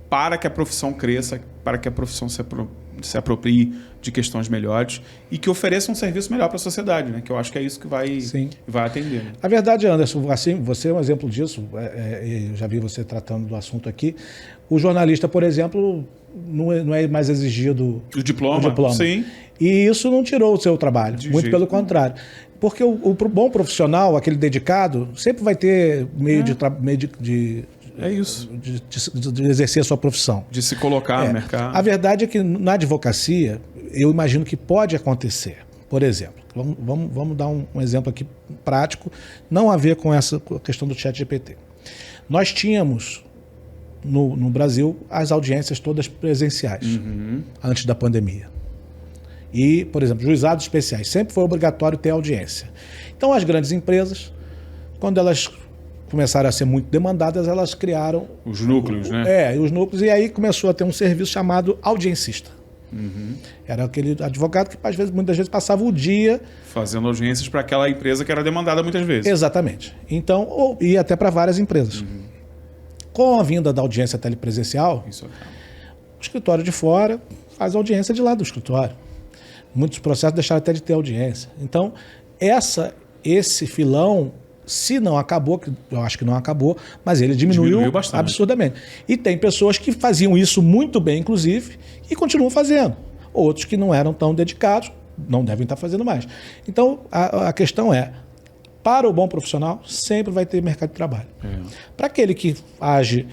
para que a profissão cresça, para que a profissão se aproprie de questões melhores e que ofereça um serviço melhor para a sociedade, né? Que eu acho que é isso que vai atender. Né? A verdade, Anderson, assim, você é um exemplo disso, eu já vi você tratando do assunto aqui. O jornalista, por exemplo, não é mais exigido o diploma. Sim. E isso não tirou o seu trabalho, muito pelo contrário. Porque o bom profissional, aquele dedicado, sempre vai ter meio de é isso. De exercer a sua profissão. De se colocar no mercado. A verdade é que na advocacia, eu imagino que pode acontecer. Por exemplo, vamos dar um exemplo aqui prático, não a ver com essa questão do ChatGPT. Nós tínhamos no Brasil as audiências todas presenciais, antes da pandemia. E, por exemplo, juizados especiais. Sempre foi obrigatório ter audiência. Então, as grandes empresas, quando elas começaram a ser muito demandadas, elas criaram... Os núcleos, né? Os núcleos, e aí começou a ter um serviço chamado audiencista. Era aquele advogado que, às vezes, muitas vezes, passava o dia... Fazendo audiências para aquela empresa que era demandada muitas vezes. Exatamente. Então, ou ia até para várias empresas. Com a vinda da audiência telepresencial, o escritório de fora faz audiência de lá do escritório. Muitos processos deixaram até de ter audiência. Então, esse filão, se não acabou, que eu acho que não acabou, mas ele diminuiu bastante, absurdamente. E tem pessoas que faziam isso muito bem, inclusive, e continuam fazendo. Outros que não eram tão dedicados, não devem estar fazendo mais. Então, a questão é, para o bom profissional, sempre vai ter mercado de trabalho. Para aquele que age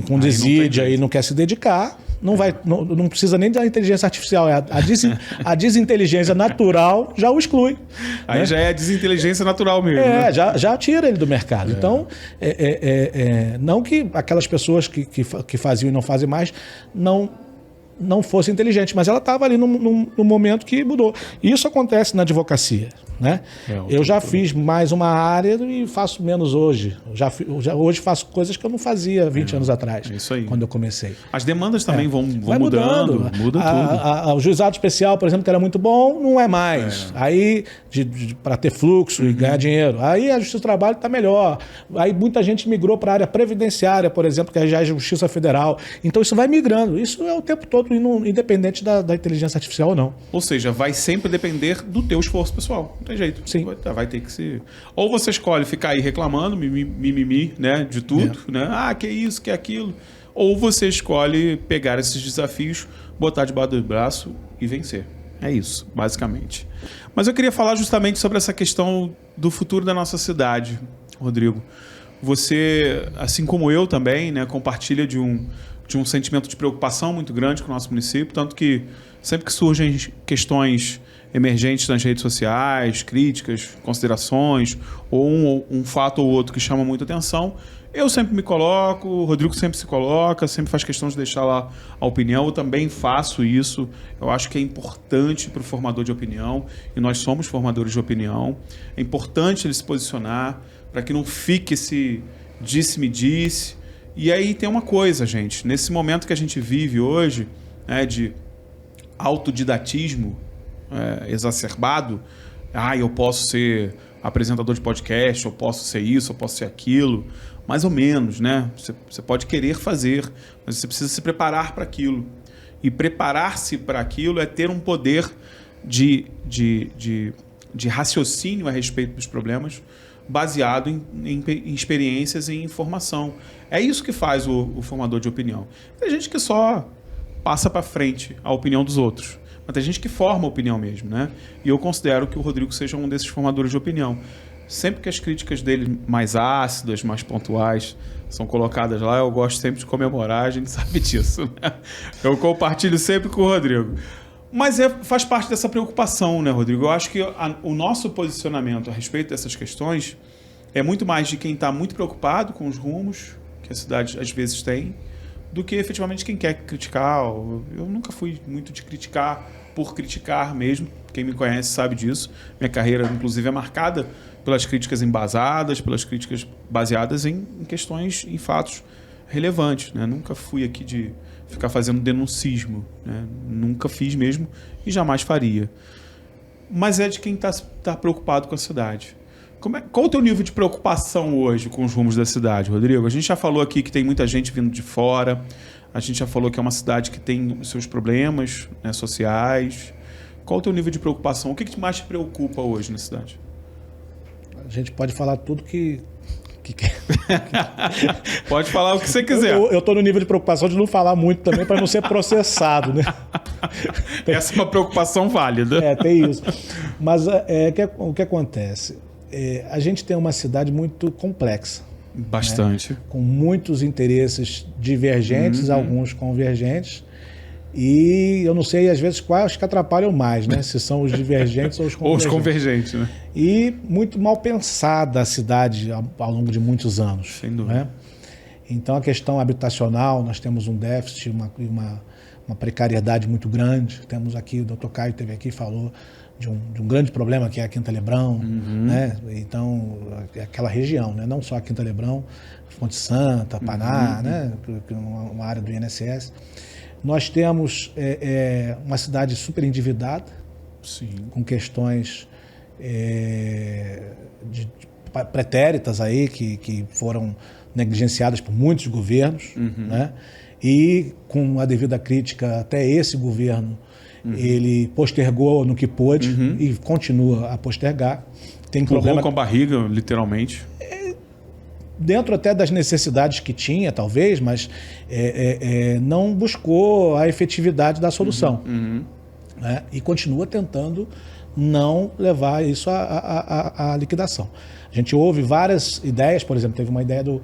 com desídia e não quer se dedicar, não precisa nem da inteligência artificial. A desinteligência natural já o exclui. Aí, né? Já é a desinteligência natural mesmo. Né? já tira ele do mercado. Então, não que aquelas pessoas que faziam e não fazem mais não fosse inteligente, mas ela estava ali num momento que mudou. Isso acontece na advocacia. Né? Eu já fiz mais uma área e faço menos hoje. Hoje faço coisas que eu não fazia 20 anos atrás, isso aí. Quando eu comecei. As demandas também vão mudando, muda tudo. O juizado especial, por exemplo, que era muito bom, não é mais. Aí, para ter fluxo e ganhar dinheiro. Aí a Justiça do Trabalho está melhor. Aí muita gente migrou para a área previdenciária, por exemplo, que já é Justiça Federal. Então isso vai migrando. Isso é o tempo todo, independente da inteligência artificial ou não. Ou seja, vai sempre depender do teu esforço pessoal. Não tem jeito. Sim. Vai ter que se... Ou você escolhe ficar aí reclamando, mimimi, né, de tudo, né? Ah, que isso, que aquilo. Ou você escolhe pegar esses desafios, botar debaixo do braço e vencer. É isso, basicamente. Mas eu queria falar justamente sobre essa questão do futuro da nossa cidade, Rodrigo. Você, assim como eu também, né, compartilha de um sentimento de preocupação muito grande com o nosso município, tanto que sempre que surgem questões emergentes nas redes sociais, críticas, considerações, ou um fato ou outro que chama muita atenção, eu sempre me coloco, o Rodrigo sempre se coloca, sempre faz questão de deixar lá a opinião, eu também faço isso, eu acho que é importante para o formador de opinião, e nós somos formadores de opinião, é importante ele se posicionar, para que não fique esse disse-me-disse. E aí tem uma coisa, gente, nesse momento que a gente vive hoje, né, de autodidatismo exacerbado, eu posso ser apresentador de podcast, eu posso ser isso, eu posso ser aquilo, mais ou menos, né? Você pode querer fazer, mas você precisa se preparar para aquilo. E preparar-se para aquilo é ter um poder de raciocínio a respeito dos problemas, baseado em experiências e informação. É isso que faz o formador de opinião. Tem gente que só passa para frente a opinião dos outros, mas tem gente que forma a opinião mesmo, né? E eu considero que o Rodrigo seja um desses formadores de opinião. Sempre que as críticas dele mais ácidas, mais pontuais, são colocadas lá, eu gosto sempre de comemorar, a gente sabe disso, né? Eu compartilho sempre com o Rodrigo. Mas faz parte dessa preocupação, né, Rodrigo? Eu acho que o nosso posicionamento a respeito dessas questões é muito mais de quem está muito preocupado com os rumos que a cidade às vezes tem, do que efetivamente quem quer criticar. Eu nunca fui muito de criticar por criticar mesmo. Quem me conhece sabe disso. Minha carreira, inclusive, é marcada pelas críticas embasadas, pelas críticas baseadas em questões, em fatos relevantes, né? Nunca fui aqui de ficar fazendo denuncismo, né? Nunca fiz mesmo e jamais faria. Mas é de quem está preocupado com a cidade. Qual o teu nível de preocupação hoje com os rumos da cidade, Rodrigo? A gente já falou aqui que tem muita gente vindo de fora, a gente já falou que é uma cidade que tem os seus problemas, né, sociais. Qual o teu nível de preocupação? O que mais te preocupa hoje na cidade? A gente pode falar tudo que quer. Pode falar o que você quiser. Eu estou no nível de preocupação de não falar muito também para não ser processado, né? Essa é uma preocupação válida. Tem isso. Mas o que acontece? A gente tem uma cidade muito complexa. Bastante. Né? Com muitos interesses divergentes, alguns convergentes. E eu não sei, às vezes, quais que atrapalham mais, né? Se são os divergentes ou os convergentes. Ou os convergentes, né? E muito mal pensada a cidade ao longo de muitos anos. Sem dúvida. Né? Então, a questão habitacional, nós temos um déficit, uma precariedade muito grande. Temos aqui, o Dr. Caio esteve aqui e falou de um grande problema que é a Quinta Lebrão, né? Então, aquela região, né? Não só a Quinta Lebrão, Fonte Santa, Paná, né? Uma área do INSS. Nós temos uma cidade super endividada, Sim. com questões pretéritas aí, que foram negligenciadas por muitos governos, né? E com a devida crítica, até esse governo, ele postergou no que pôde e continua a postergar. Tem problema com a barriga, literalmente. Dentro até das necessidades que tinha, talvez, mas não buscou a efetividade da solução. Né? E continua tentando não levar isso à liquidação. A gente ouve várias ideias, por exemplo, teve uma ideia do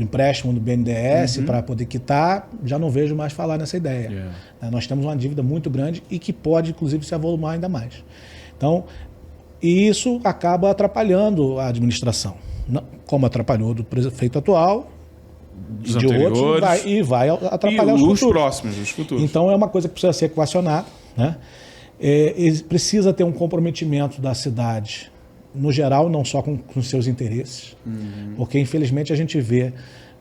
empréstimo do BNDES para poder quitar, já não vejo mais falar nessa ideia. Nós temos uma dívida muito grande e que pode, inclusive, se avolumar ainda mais. Então, isso acaba atrapalhando a administração. Como atrapalhou do prefeito atual, dos de anteriores, outros, e vai atrapalhar os próximos, os futuros. Então, é uma coisa que precisa ser equacionada, né? Precisa ter um comprometimento da cidade, no geral, não só com seus interesses, porque, infelizmente, a gente vê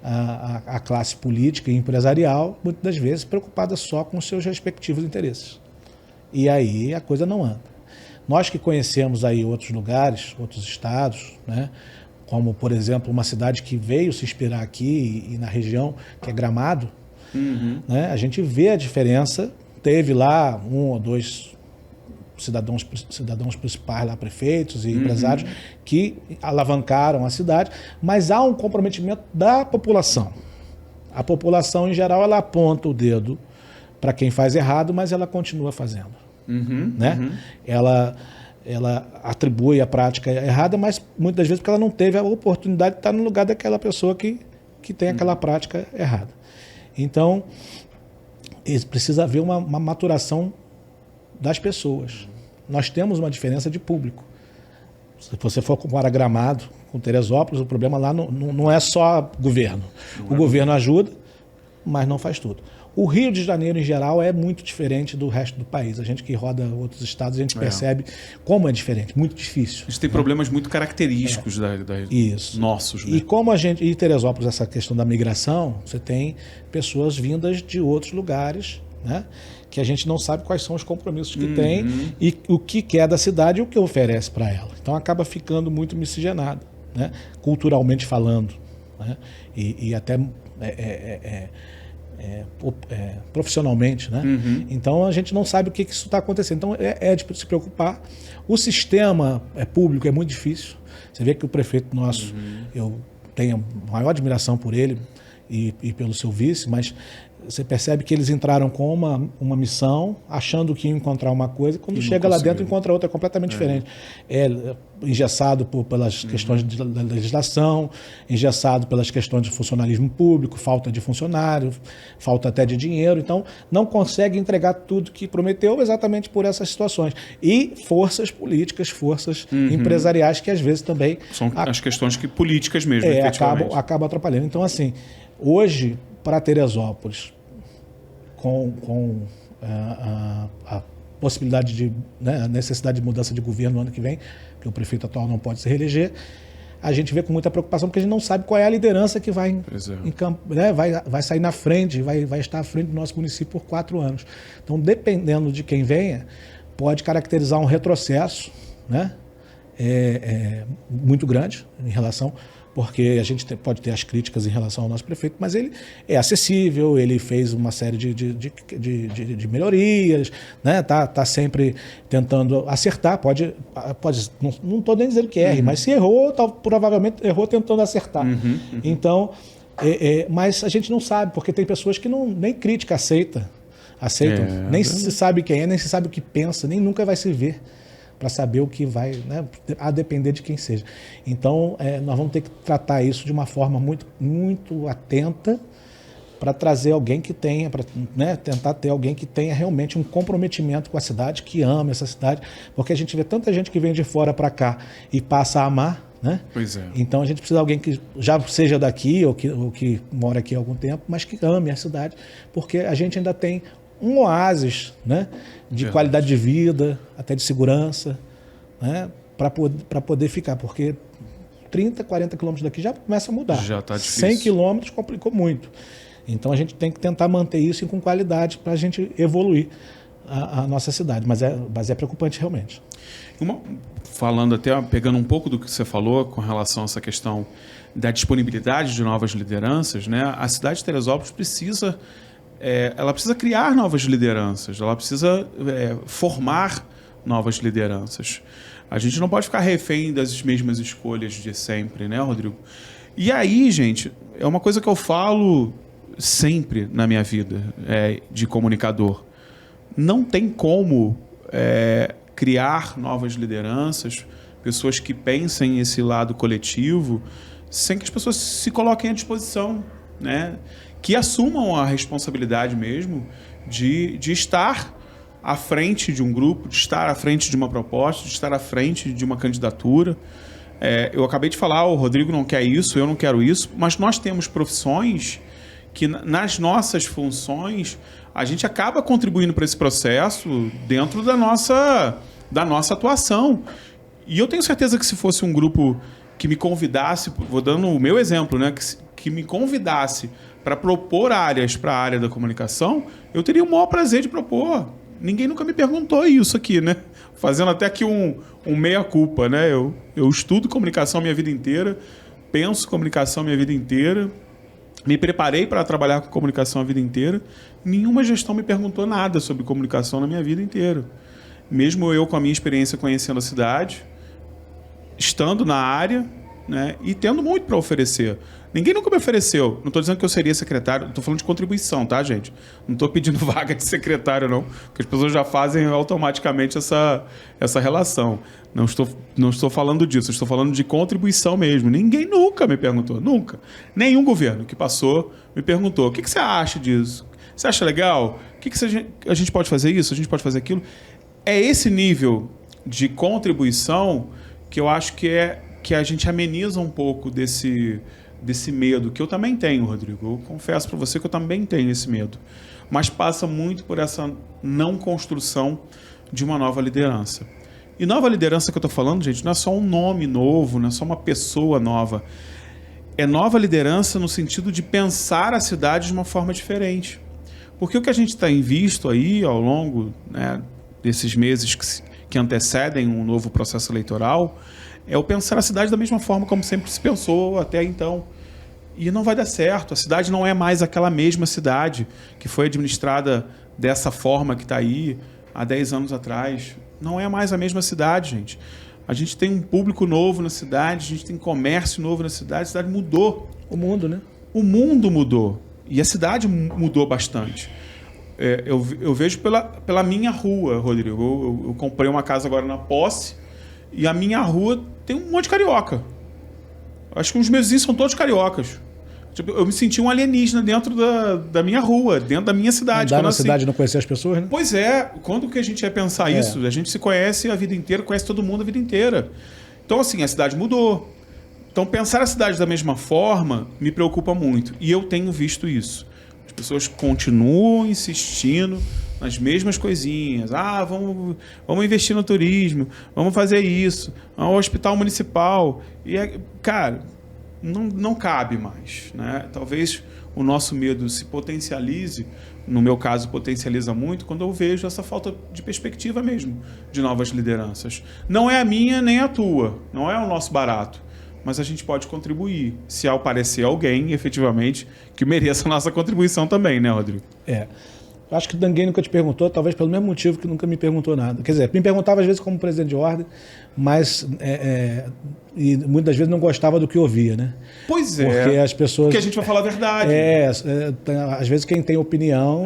a classe política e empresarial, muitas das vezes, preocupada só com seus respectivos interesses. E aí a coisa não anda. Nós que conhecemos aí outros lugares, outros estados, né, como, por exemplo, uma cidade que veio se inspirar aqui e na região, que é Gramado, né, a gente vê a diferença. Teve lá 1 ou 2 cidadãos principais, lá, prefeitos e empresários, que alavancaram a cidade, mas há um comprometimento da população. A população, em geral, ela aponta o dedo para quem faz errado, mas ela continua fazendo. Né? Ela atribui a prática errada, mas muitas vezes porque ela não teve a oportunidade de estar no lugar daquela pessoa que tem aquela prática errada. Então, precisa haver uma maturação das pessoas. Nós temos uma diferença de público. Se você for comparar Gramado com Teresópolis, o problema lá não é só governo. O governo ajuda, mas não faz tudo. O Rio de Janeiro, em geral, é muito diferente do resto do país. A gente que roda outros estados, a gente percebe como é diferente, muito difícil. A gente tem problemas muito característicos nossos. Né? E como e Teresópolis, essa questão da migração, você tem pessoas vindas de outros lugares, né, que a gente não sabe quais são os compromissos que tem e o que quer da cidade e o que oferece para ela. Então acaba ficando muito miscigenado, né, culturalmente falando, né, e até profissionalmente, né? Então a gente não sabe o que isso está acontecendo. Então é de se preocupar. O sistema público é muito difícil. Você vê que o prefeito nosso, eu tenho a maior admiração por ele e pelo seu vice, mas você percebe que eles entraram com uma missão, achando que iam encontrar uma coisa, e quando chega lá dentro encontra outra completamente diferente. Engessado pelas questões da legislação, engessado pelas questões de funcionalismo público, falta de funcionário, falta até de dinheiro. Então, não consegue entregar tudo que prometeu exatamente por essas situações. E forças políticas, forças empresariais que às vezes também... São as questões políticas mesmo, efetivamente. Acabam atrapalhando. Então, assim, hoje, para Teresópolis, com a possibilidade de, né, a necessidade de mudança de governo no ano que vem, que o prefeito atual não pode se reeleger, a gente vê com muita preocupação, porque a gente não sabe qual é a liderança que vai vai sair na frente, vai estar à frente do nosso município por 4 anos. Então, dependendo de quem venha, pode caracterizar um retrocesso, né, muito grande em relação... porque a gente pode ter as críticas em relação ao nosso prefeito, mas ele é acessível, ele fez uma série de melhorias, né? Tá sempre tentando acertar, não estou nem dizendo que erre, mas se errou, provavelmente errou tentando acertar. Então, mas a gente não sabe, porque tem pessoas que nem crítica aceitam, nem se sabe quem é, nem se sabe o que pensa, nem nunca vai se ver, para saber o que vai, né, a depender de quem seja. Então, nós vamos ter que tratar isso de uma forma muito, muito atenta para trazer alguém que tenha, para, né, tentar ter alguém que tenha realmente um comprometimento com a cidade, que ama essa cidade, porque a gente vê tanta gente que vem de fora para cá e passa a amar, né? Pois é. Então a gente precisa de alguém que já seja daqui ou que mora aqui há algum tempo, mas que ame a cidade, porque a gente ainda tem um oásis, né, de qualidade de vida, até de segurança, né, para poder ficar, porque 30, 40 quilômetros daqui já começa a mudar. Já está difícil. 100 quilômetros complicou muito. Então a gente tem que tentar manter isso com qualidade para a gente evoluir a nossa cidade, mas é preocupante realmente. Falando até, pegando um pouco do que você falou com relação a essa questão da disponibilidade de novas lideranças, né? A cidade de Teresópolis precisa criar novas lideranças, ela precisa formar novas lideranças. A gente não pode ficar refém das mesmas escolhas de sempre, né, Rodrigo? E aí, gente, é uma coisa que eu falo sempre na minha vida de comunicador. Não tem como criar novas lideranças, pessoas que pensem esse lado coletivo, sem que as pessoas se coloquem à disposição, né? Que assumam a responsabilidade mesmo de estar à frente de um grupo, de estar à frente de uma proposta, de estar à frente de uma candidatura. Eu acabei de falar, o Rodrigo não quer isso, eu não quero isso, mas nós temos profissões que, nas nossas funções, a gente acaba contribuindo para esse processo dentro da nossa atuação. E eu tenho certeza que se fosse um grupo que me convidasse, vou dando o meu exemplo, né, que me convidasse para propor áreas para a área da comunicação, eu teria o maior prazer de propor. Ninguém nunca me perguntou isso aqui, né? Fazendo até aqui um meia-culpa, né? Eu estudo comunicação a minha vida inteira, penso comunicação a minha vida inteira, me preparei para trabalhar com comunicação a vida inteira. Nenhuma gestão me perguntou nada sobre comunicação na minha vida inteira. Mesmo eu com a minha experiência conhecendo a cidade, estando na área, né, e tendo muito para oferecer. Ninguém nunca me ofereceu. Não estou dizendo que eu seria secretário, estou falando de contribuição, tá, gente? Não estou pedindo vaga de secretário, não, porque as pessoas já fazem automaticamente essa relação. Não estou falando disso, estou falando de contribuição mesmo. Ninguém nunca me perguntou, nunca. Nenhum governo que passou me perguntou: o que você acha disso? Você acha legal? A gente pode fazer isso? A gente pode fazer aquilo? É esse nível de contribuição que eu acho que a gente ameniza um pouco desse medo, que eu também tenho, Rodrigo. Eu confesso para você que eu também tenho esse medo. Mas passa muito por essa não construção de uma nova liderança. E nova liderança que eu estou falando, gente, não é só um nome novo, não é só uma pessoa nova. É nova liderança no sentido de pensar a cidade de uma forma diferente. Porque o que a gente tem visto aí ao longo, né, desses meses que antecedem um novo processo eleitoral é o pensar a cidade da mesma forma como sempre se pensou até então. E não vai dar certo. A cidade não é mais aquela mesma cidade que foi administrada dessa forma que está aí há 10 anos atrás. Não é mais a mesma cidade, gente. A gente tem um público novo na cidade, a gente tem comércio novo na cidade, a cidade mudou. O mundo, né? O mundo mudou. E a cidade mudou bastante. Eu vejo pela minha rua, Rodrigo. Eu comprei uma casa agora na Posse e a minha rua tem um monte de carioca. Acho que os meus vizinhos são todos cariocas. Tipo, eu me senti um alienígena dentro da minha rua, dentro da minha cidade. Andar na cidade e não conhecer as pessoas, né? Pois é. Quando que a gente ia pensar isso? A gente se conhece a vida inteira, conhece todo mundo a vida inteira. Então, assim, a cidade mudou. Então, pensar a cidade da mesma forma me preocupa muito. E eu tenho visto isso. As pessoas continuam insistindo nas mesmas coisinhas. Vamos investir no turismo, vamos fazer isso, ao hospital municipal. E, cara, não cabe mais, né? Talvez o nosso medo se potencialize, no meu caso potencializa muito, quando eu vejo essa falta de perspectiva mesmo de novas lideranças. Não é a minha nem a tua, não é o nosso barato, mas a gente pode contribuir, se aparecer alguém, efetivamente, que mereça a nossa contribuição também, né, Rodrigo? Acho que ninguém nunca te perguntou, talvez pelo mesmo motivo que nunca me perguntou nada. Quer dizer, me perguntava às vezes como presidente de ordem, mas e muitas vezes não gostava do que ouvia, né? Pois é. Porque as pessoas... Porque a gente vai falar a verdade. Às vezes quem tem opinião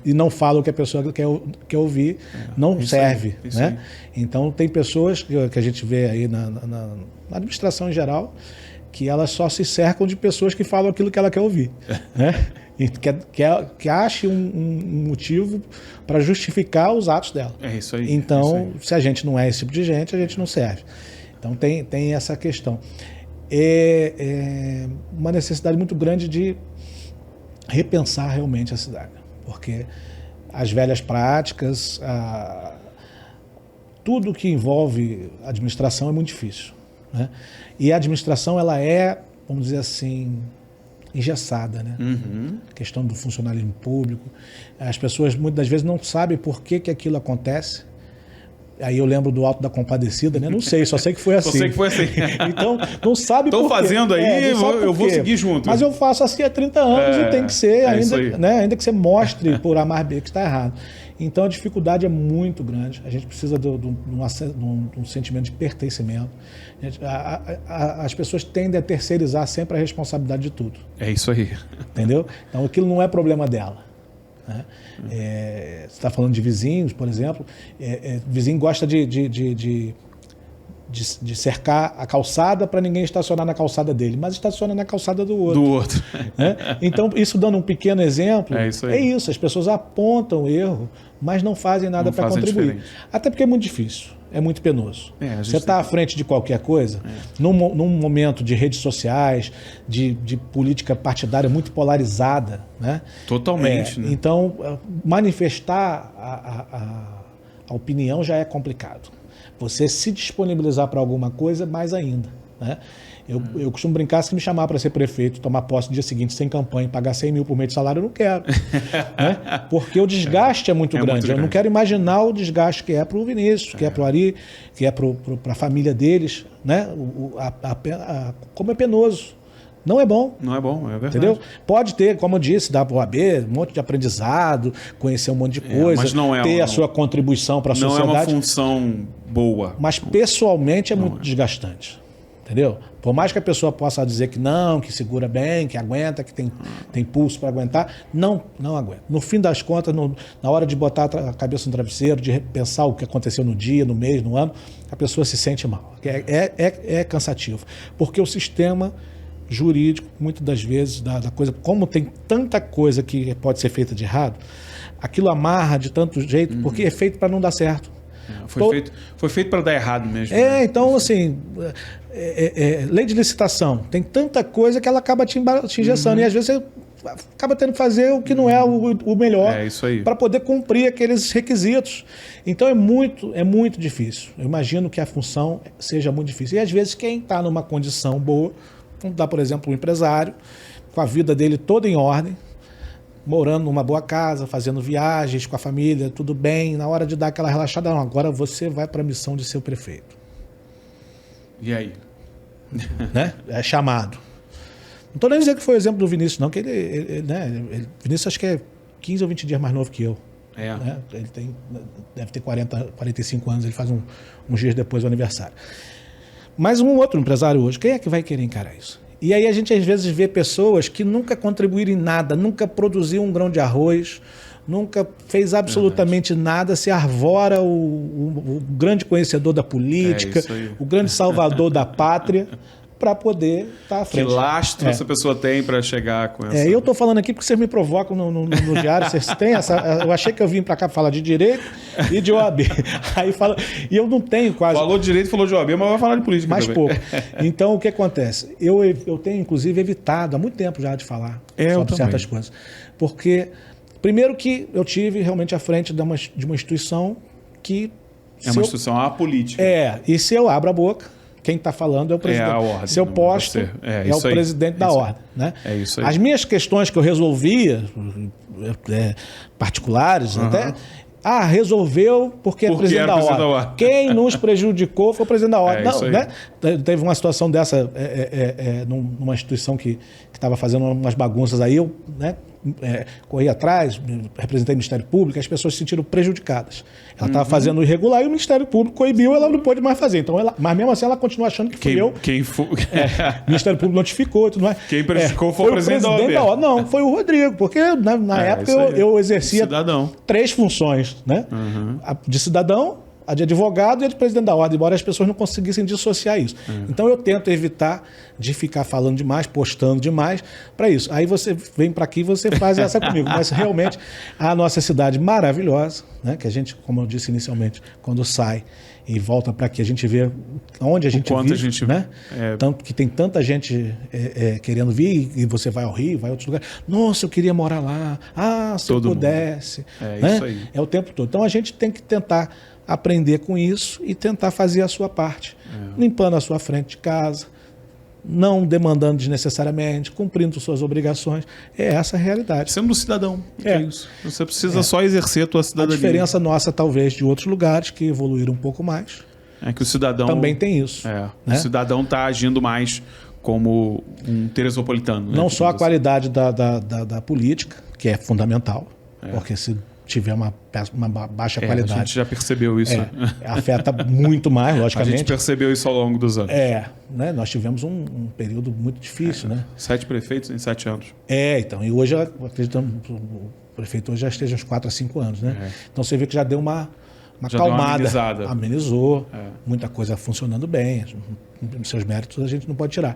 e não fala o que a pessoa quer ouvir, não serve, né? Então tem pessoas que a gente vê aí na administração em geral, que elas só se cercam de pessoas que falam aquilo que ela quer ouvir, né? E que ache um motivo para justificar os atos dela. É isso aí. Então, se a gente não é esse tipo de gente, a gente não serve. Então, tem essa questão. É uma necessidade muito grande de repensar realmente a cidade. Porque as velhas práticas, tudo que envolve administração é muito difícil, né? E a administração, ela é, vamos dizer assim, engessada, né? A questão do funcionalismo público. As pessoas muitas das vezes não sabem por que aquilo acontece. Aí eu lembro do Alto da Compadecida, né? Não sei, só sei que foi assim. Só sei que foi assim. Então, não sabe por quê. Estão fazendo aí, eu vou seguir junto. Mas eu faço assim há 30 anos e tem que ser, ainda que você mostre por A mais B que está errado. Então a dificuldade é muito grande. A gente precisa de um sentimento de pertencimento. As pessoas tendem a terceirizar sempre a responsabilidade de tudo. É isso aí. Entendeu? Então aquilo não é problema dela. Né? Você está falando de vizinhos, por exemplo. Vizinho gosta de cercar a calçada para ninguém estacionar na calçada dele, mas estaciona na calçada do outro. Né? Então, isso dando um pequeno exemplo, é isso. As pessoas apontam o erro, mas não fazem nada para contribuir. Diferente. Até porque é muito difícil, é muito penoso. Você está à frente de qualquer coisa, num momento de redes sociais, de política partidária muito polarizada. Né? Totalmente. Né? Então, manifestar a opinião já é complicado. Você se disponibilizar para alguma coisa, mais ainda. Né? Eu costumo brincar, se me chamar para ser prefeito, tomar posse no dia seguinte sem campanha, pagar 100 mil por mês de salário, eu não quero. Né? Porque o desgaste é muito grande. Eu não quero imaginar o desgaste que é para o Vinícius, que é para o Ari, que é para a família deles. Né? Como é penoso. Não é bom. Não é bom, é verdade. Entendeu? Pode ter, como eu disse, da OAB, um monte de aprendizado, conhecer um monte de coisa, mas não ter a sua contribuição para a sociedade. Não é uma função boa. Mas pessoalmente é muito desgastante. Entendeu? Por mais que a pessoa possa dizer que não, que segura bem, que aguenta, que tem pulso para aguentar, não aguenta. No fim das contas, na hora de botar a cabeça no travesseiro, de pensar o que aconteceu no dia, no mês, no ano, a pessoa se sente mal. É cansativo. Porque o sistema jurídico, muitas das vezes, da coisa, como tem tanta coisa que pode ser feita de errado, aquilo amarra de tanto jeito, porque é feito para não dar certo. Foi feito para dar errado mesmo. Né? Então, assim, lei de licitação, tem tanta coisa que ela acaba te engessando, e às vezes você acaba tendo que fazer o que não é o melhor para poder cumprir aqueles requisitos. Então é muito difícil. Eu imagino que a função seja muito difícil. E às vezes quem está numa condição boa, vamos dar, por exemplo, um empresário, com a vida dele toda em ordem, morando numa boa casa, fazendo viagens com a família, tudo bem, na hora de dar aquela relaxada, não, agora você vai para a missão de ser o prefeito. E aí? Né? É chamado. Não estou nem dizendo que foi o exemplo do Vinícius, não, que Vinícius acho que é 15 ou 20 dias mais novo que eu. Né? Ele deve ter 45 anos, ele faz uns dias depois do aniversário. Mas um outro empresário hoje, quem é que vai querer encarar isso? E aí a gente às vezes vê pessoas que nunca contribuíram em nada, nunca produziu um grão de arroz, nunca fez absolutamente nada, se arvora o grande conhecedor da política, o grande salvador da pátria, para poder estar à frente. Que lastro essa pessoa tem para chegar com essa... Eu estou falando aqui porque vocês me provocam no diário, vocês têm essa... Eu achei que eu vim para cá falar de direito e de OAB. Aí fala... E eu não tenho quase... Falou de direito, falou de OAB, mas vai falar de política mais também. pouco. Então, o que acontece? Eu tenho, inclusive, evitado há muito tempo já de falar sobre certas coisas. Porque, primeiro que eu tive realmente à frente de uma instituição que... É uma instituição apolítica. E se eu abro a boca... Quem está falando é o presidente. A ordem, seu posto é o presidente da ordem. Né? É isso aí. As minhas questões que eu resolvia, particulares até, resolveu porque é presidente da ordem. Quem nos prejudicou foi o presidente da ordem. Não, né? Teve uma situação dessa numa instituição que estava fazendo umas bagunças aí, eu corri atrás, representei o Ministério Público, as pessoas se sentiram prejudicadas. Ela estava fazendo o irregular e o Ministério Público coibiu, ela não pôde mais fazer. Então mas mesmo assim ela continua achando que fui eu. O Ministério Público notificou e tudo mais. Quem prejudicou foi o presidente da OAB. Não, foi o Rodrigo, porque na época eu exercia 3 funções, né? A de cidadão, a de advogado e a de presidente da ordem, embora as pessoas não conseguissem dissociar isso. Então eu tento evitar de ficar falando demais, postando demais para isso. Aí você vem para aqui e você faz essa comigo. Mas realmente a nossa cidade maravilhosa, né, que a gente, como eu disse inicialmente, quando sai e volta para aqui, a gente vê onde a gente vive, né? Tanto que tem tanta gente querendo vir e você vai ao Rio, vai a outros lugares. Nossa, eu queria morar lá. Ah, se eu pudesse. Né? Isso aí. É o tempo todo. Então a gente tem que tentar aprender com isso e tentar fazer a sua parte. Limpando a sua frente de casa, não demandando desnecessariamente, cumprindo suas obrigações. É essa a realidade. Sendo um cidadão. É isso. Você precisa só exercer a tua cidadania. A diferença nossa, talvez, de outros lugares que evoluíram um pouco mais. É que o cidadão... Também tem isso. Né? O cidadão está agindo mais como um teresopolitano. Não só a qualidade da política, que é fundamental, porque se tiver uma baixa qualidade... A gente já percebeu isso. Afeta muito mais, logicamente. A gente percebeu isso ao longo dos anos. Né? Nós tivemos um período muito difícil, né? 7 prefeitos em 7 anos. Então. E hoje, acreditamos, o prefeito hoje já esteja uns 4 a 5 anos, né? Então você vê que já deu uma acalmada. Amenizou. Muita coisa funcionando bem. Seus méritos a gente não pode tirar.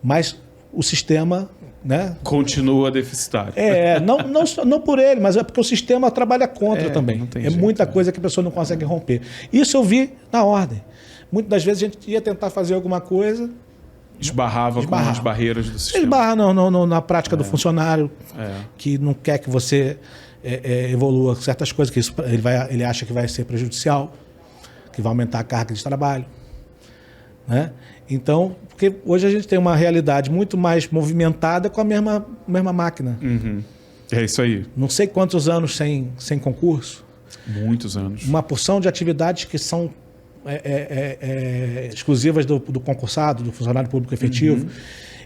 Mas o sistema... né? Continua deficitário. Não por ele, mas é porque o sistema trabalha contra também. Muita coisa que a pessoa não consegue romper. Isso eu vi na ordem. Muitas das vezes a gente ia tentar fazer alguma coisa... Esbarrava com as barreiras do sistema. Esbarra na prática do funcionário, que não quer que você evolua certas coisas, que isso, ele acha que vai ser prejudicial, que vai aumentar a carga de trabalho. Né? Então, porque hoje a gente tem uma realidade muito mais movimentada com a mesma máquina. É isso aí. Não sei quantos anos sem concurso. Muitos anos. Uma porção de atividades que são exclusivas do concursado, do funcionário público efetivo.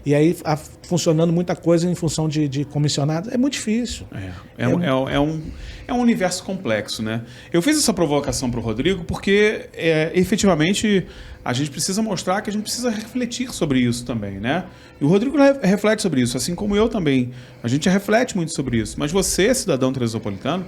E aí funcionando muita coisa em função de comissionados. É muito difícil. É um universo complexo, né? Eu fiz essa provocação para o Rodrigo porque, efetivamente, a gente precisa mostrar que a gente precisa refletir sobre isso também, né? E o Rodrigo reflete sobre isso, assim como eu também. A gente reflete muito sobre isso. Mas você, cidadão teresopolitano,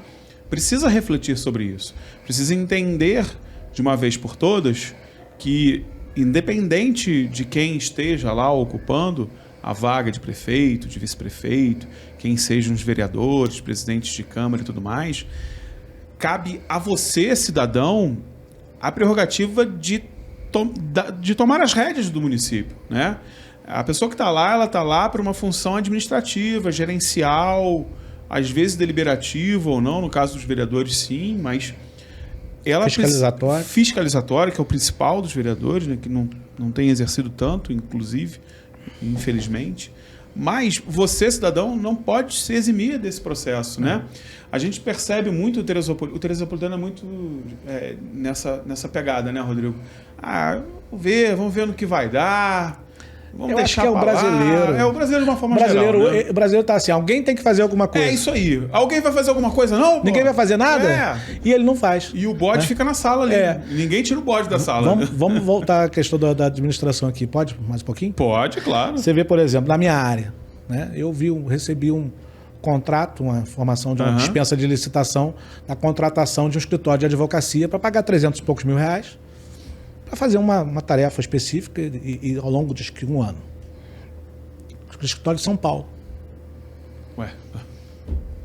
precisa refletir sobre isso. Precisa entender, de uma vez por todas, que independente de quem esteja lá ocupando a vaga de prefeito, de vice-prefeito, quem sejam os vereadores, presidentes de Câmara e tudo mais, cabe a você, cidadão, a prerrogativa de tomar as rédeas do município, né? A pessoa que está lá, ela está lá para uma função administrativa, gerencial, às vezes deliberativa ou não, no caso dos vereadores sim, mas... Fiscalizatória, que é o principal dos vereadores, né, que não tem exercido tanto, inclusive, infelizmente. Mas você, cidadão, não pode se eximir desse processo, né? A gente percebe muito o teresopolitano é muito nessa pegada, né, Rodrigo? Vamos ver no que vai dar. Eu acho que é o brasileiro. É o brasileiro de uma forma geral. Né? O brasileiro está assim, alguém tem que fazer alguma coisa. É isso aí. Alguém vai fazer alguma coisa, não? Ninguém vai fazer nada? E ele não faz. E o bode fica na sala ali. Ninguém tira o bode da sala. Vamos voltar à questão da administração aqui. Pode mais um pouquinho? Pode, claro. Você vê, por exemplo, na minha área, né? Eu recebi um contrato, uma formação de uma dispensa de licitação na contratação de um escritório de advocacia para pagar 300 e poucos mil reais para fazer uma tarefa específica e ao longo de um ano. Escritório de São Paulo.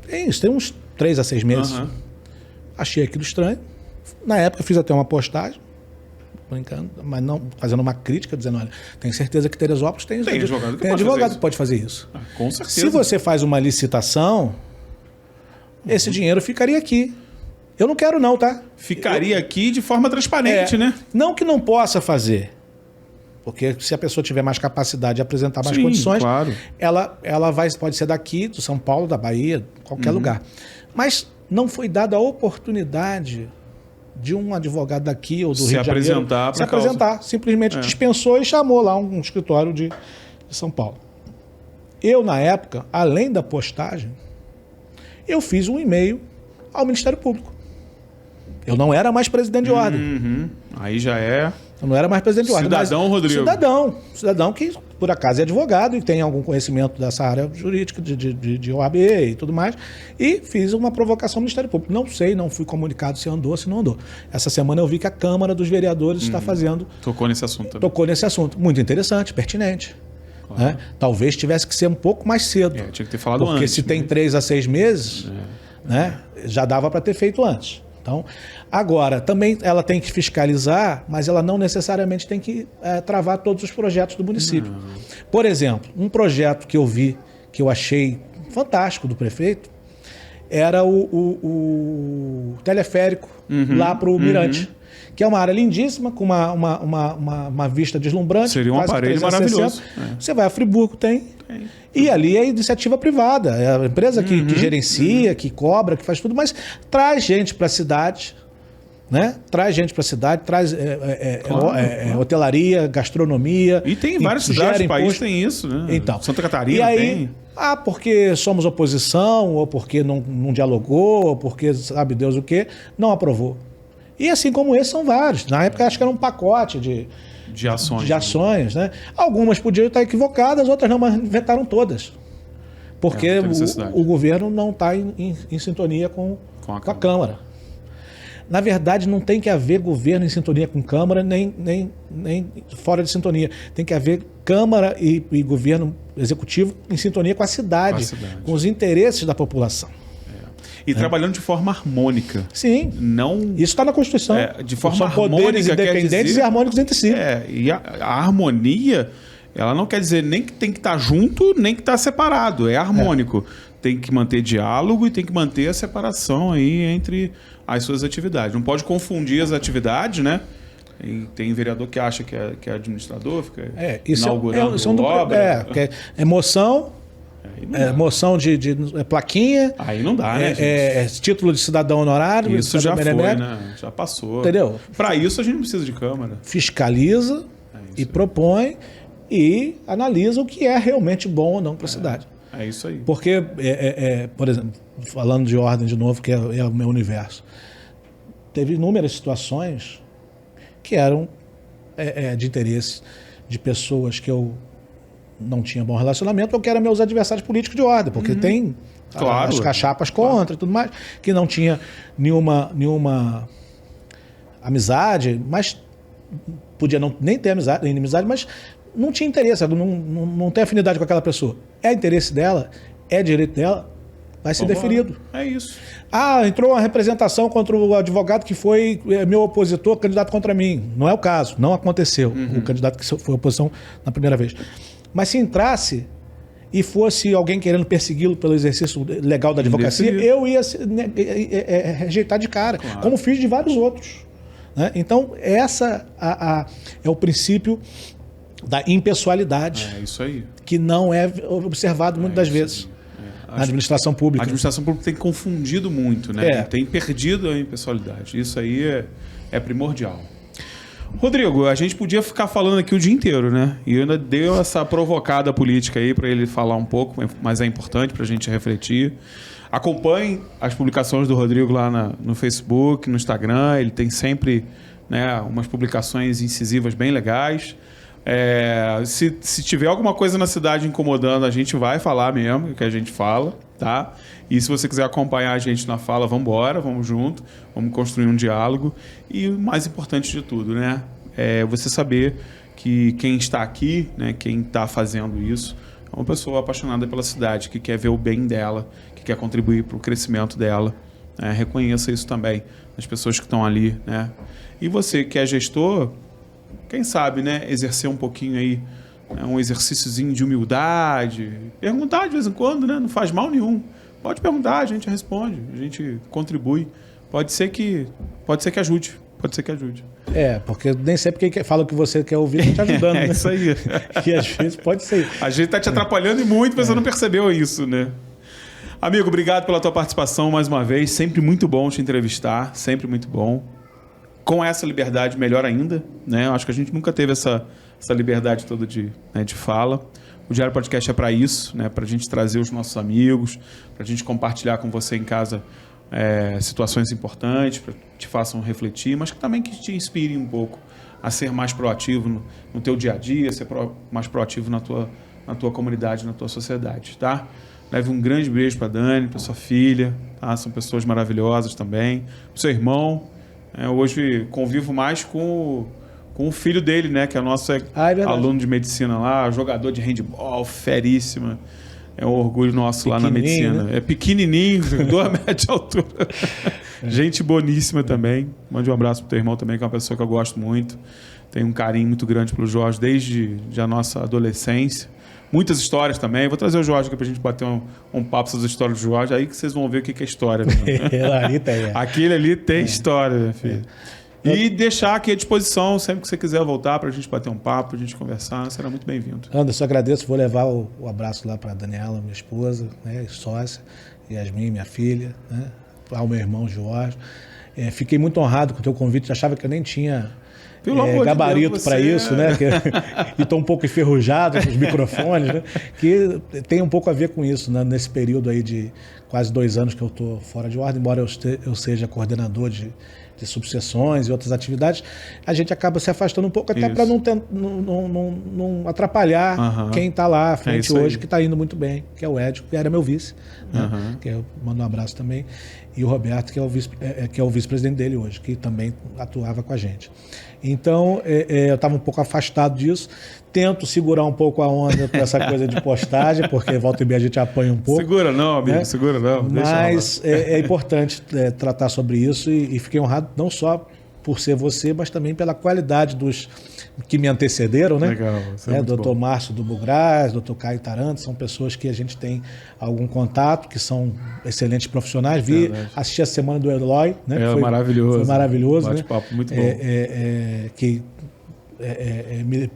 Tem uns 3 a 6 meses. Achei aquilo estranho. Na época fiz até uma postagem, brincando, mas não fazendo uma crítica, dizendo, olha, tenho certeza que Teresópolis tem advogado que pode fazer isso. Com certeza. Se você faz uma licitação, esse dinheiro ficaria aqui. Eu não quero não, tá? Ficaria aqui de forma transparente, né? Não que não possa fazer. Porque se a pessoa tiver mais capacidade de apresentar mais condições, claro. ela pode ser daqui, do São Paulo, da Bahia, qualquer lugar. Mas não foi dada a oportunidade de um advogado daqui ou do Rio de Janeiro se apresentar. Simplesmente dispensou e chamou lá um escritório de São Paulo. Eu, na época, além da postagem, eu fiz um e-mail ao Ministério Público. Eu não era mais presidente de ordem. Aí já é... Eu não era mais presidente de ordem. Cidadão, Rodrigo. Cidadão que, por acaso, é advogado e tem algum conhecimento dessa área jurídica de OAB e tudo mais. E fiz uma provocação ao Ministério Público. Não sei, não fui comunicado se andou, se não andou. Essa semana eu vi que a Câmara dos Vereadores está fazendo... Tocou nesse assunto também. Tocou nesse assunto. Muito interessante, pertinente. Claro. Né? Talvez tivesse que ser um pouco mais cedo. Tinha que ter falado antes. Porque se tem 3 a 6 meses, né, já dava para ter feito antes. Então, agora, também ela tem que fiscalizar, mas ela não necessariamente tem que travar todos os projetos do município. Por exemplo, um projeto que eu vi, que eu achei fantástico do prefeito, era o teleférico lá para o Mirante, que é uma área lindíssima, com uma vista deslumbrante. Seria um aparelho maravilhoso. Você vai a Friburgo, tem. E ali é iniciativa privada, é a empresa que gerencia, que cobra, que faz tudo, mas traz gente para a cidade, né? Traz gente para a cidade, traz hotelaria, gastronomia. E tem várias cidades do país tem isso, né? Então, Santa Catarina e aí, tem. Porque somos oposição, ou porque não dialogou, ou porque sabe Deus o quê, não aprovou. E assim como esses são vários. Na época acho que era um pacote de ações, né? Algumas podiam estar equivocadas, outras não, mas inventaram todas. Porque o governo não está em sintonia com a Câmara. Na verdade, não tem que haver governo em sintonia com Câmara, nem fora de sintonia. Tem que haver Câmara e governo executivo em sintonia com a cidade, com os interesses da população. E trabalhando de forma harmônica. Sim. Isso está na Constituição. De forma São harmônica, poderes independentes e harmônicos entre si. E a harmonia, ela não quer dizer nem que tem que estar junto, nem que está separado. É harmônico. Tem que manter diálogo e tem que manter a separação aí entre as suas atividades. Não pode confundir as atividades, né? E tem vereador que acha que é administrador, fica inaugurando obra. Emoção... moção de plaquinha. Aí não dá, né, gente? Título de cidadão honorário. Isso já foi, né? Já passou. Entendeu? Para isso a gente não precisa de Câmara. Fiscaliza e propõe e analisa o que é realmente bom ou não para a cidade. É isso aí. Porque, por exemplo, falando de ordem de novo, que é o meu universo, teve inúmeras situações que eram de interesse de pessoas que eu não tinha bom relacionamento ou que eram meus adversários políticos de ordem, porque tem as cachapas contra e tudo mais, que não tinha nenhuma amizade, mas podia nem ter inimizade, mas não tinha interesse, não tem afinidade com aquela pessoa. É interesse dela, é direito dela, vai ser deferido. É isso. Entrou uma representação contra o advogado que foi meu opositor, candidato contra mim. Não é o caso, não aconteceu. O candidato que foi oposição na primeira vez. Mas se entrasse e fosse alguém querendo persegui-lo pelo exercício legal da advocacia, eu ia rejeitar de cara, como fiz de vários outros. Né? Então, essa é o princípio da impessoalidade. É isso aí. Que não é observado muitas das vezes na administração pública. A administração pública tem confundido muito, né? Tem perdido a impessoalidade. Isso aí é primordial. Rodrigo, a gente podia ficar falando aqui o dia inteiro, né? E ainda deu essa provocada política aí para ele falar um pouco, mas é importante para a gente refletir. Acompanhe as publicações do Rodrigo lá no Facebook, no Instagram. Ele tem sempre, né, umas publicações incisivas bem legais. Se tiver alguma coisa na cidade incomodando, a gente vai falar mesmo, que a gente fala, tá? E se você quiser acompanhar a gente na fala, vamos embora, vamos junto, vamos construir um diálogo. E o mais importante de tudo, né? É você saber que quem está aqui, né, quem está fazendo isso, é uma pessoa apaixonada pela cidade, que quer ver o bem dela, que quer contribuir para o crescimento dela. Reconheça isso também nas pessoas que estão ali, né? E você que é gestor, quem sabe, né, exercer um pouquinho aí, um exercíciozinho de humildade, perguntar de vez em quando, né, não faz mal nenhum. Pode perguntar, a gente responde, a gente contribui. Pode ser que ajude. Porque nem sempre quem fala o que você quer ouvir está te ajudando, né? Isso aí. E às vezes pode ser. A gente está te atrapalhando e muito, mas você não percebeu isso, né? Amigo, obrigado pela tua participação mais uma vez. Sempre muito bom te entrevistar, sempre muito bom. Com essa liberdade, melhor ainda, né? Eu acho que a gente nunca teve essa liberdade toda de fala. O Diário Podcast é para isso, né? Para a gente trazer os nossos amigos, para a gente compartilhar com você em casa situações importantes, para que te façam refletir, mas que também que te inspirem um pouco a ser mais proativo no teu dia a dia, ser mais proativo na tua comunidade, na tua sociedade, tá? Leve um grande beijo para Dani, para sua filha, tá? São pessoas maravilhosas também. Pro seu irmão, hoje convivo mais com o filho dele, né? Que é nosso aluno de medicina lá, jogador de handball, feríssima. É um orgulho nosso lá na medicina. Né? É pequenininho, 2 metros de altura. Gente boníssima também. Mande um abraço pro teu irmão também, que é uma pessoa que eu gosto muito. Tenho um carinho muito grande pelo Jorge desde a nossa adolescência. Muitas histórias também. Vou trazer o Jorge aqui pra gente bater um papo sobre as histórias do Jorge. Aí que vocês vão ver o que é história. Né? Aquele ali tem história, meu filho. E deixar aqui à disposição, sempre que você quiser voltar pra gente bater um papo, pra gente conversar, será muito bem-vindo. Anderson, agradeço. Vou levar o abraço lá pra Daniela, minha esposa, né, sócia, Yasmin, minha filha, né, ao meu irmão Jorge. Fiquei muito honrado com o teu convite. Achava que eu nem tinha gabarito para isso, né? E estou um pouco enferrujado com os microfones, né? Que tem um pouco a ver com isso, né? Nesse período aí de quase 2 anos que eu estou fora de ordem, embora eu seja coordenador de subseções e outras atividades, a gente acaba se afastando um pouco, até para não atrapalhar quem está lá à frente hoje, que está indo muito bem, que é o Edson, que era meu vice, né? Que eu mando um abraço também, e o Roberto, que é o vice-presidente dele hoje, que também atuava com a gente. Então, eu estava um pouco afastado disso, tento segurar um pouco a onda com essa coisa de postagem, porque volta e meia a gente apanha um pouco. Segura não, amigo, né? Segura não. Mas é importante tratar sobre isso e fiquei honrado não só por ser você, mas também pela qualidade dos que me antecederam, né? Legal, Dr. Márcio do Bugraz, Dr. Caio Taranto, são pessoas que a gente tem algum contato, que são excelentes profissionais. Assisti a semana do Eloy, né? Foi maravilhoso. Foi maravilhoso, né? Bate-papo muito bom. Que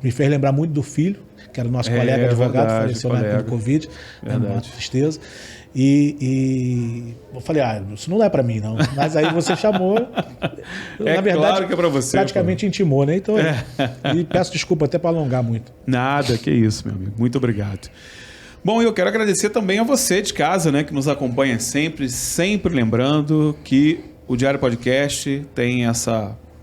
me fez lembrar muito do filho, que era o nosso colega advogado, faleceu na época do Covid, uma tristeza. E eu falei, isso não é para mim, não. Mas aí você chamou. Na verdade, claro que é para você. Praticamente intimou, né? Então, e peço desculpa até para alongar muito. Nada, que isso, meu amigo. Muito obrigado. Bom, eu quero agradecer também a você de casa, né, que nos acompanha sempre lembrando que o Diário Podcast tem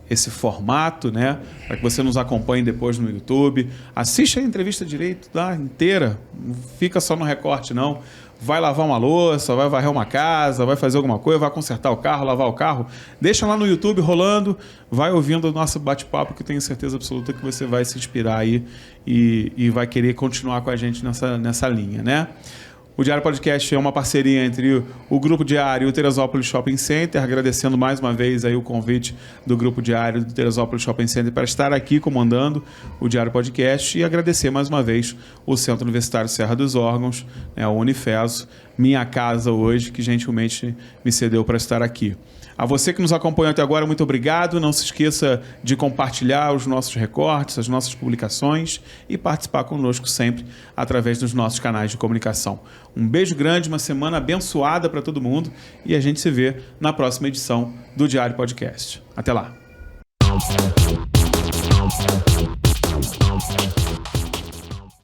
esse formato, né? Para que você nos acompanhe depois no YouTube. Assiste a entrevista direito, inteira. Não fica só no recorte, não. Vai lavar uma louça, vai varrer uma casa, vai fazer alguma coisa, vai consertar o carro, lavar o carro. Deixa lá no YouTube rolando, vai ouvindo o nosso bate-papo, que eu tenho certeza absoluta que você vai se inspirar aí e vai querer continuar com a gente nessa linha, né? O Diário Podcast é uma parceria entre o Grupo Diário e o Teresópolis Shopping Center, agradecendo mais uma vez aí o convite do Grupo Diário do Teresópolis Shopping Center para estar aqui comandando o Diário Podcast e agradecer mais uma vez o Centro Universitário Serra dos Órgãos, né, o Unifeso, minha casa hoje, que gentilmente me cedeu para estar aqui. A você que nos acompanhou até agora, muito obrigado. Não se esqueça de compartilhar os nossos recortes, as nossas publicações e participar conosco sempre através dos nossos canais de comunicação. Um beijo grande, uma semana abençoada para todo mundo e a gente se vê na próxima edição do Diário Podcast. Até lá!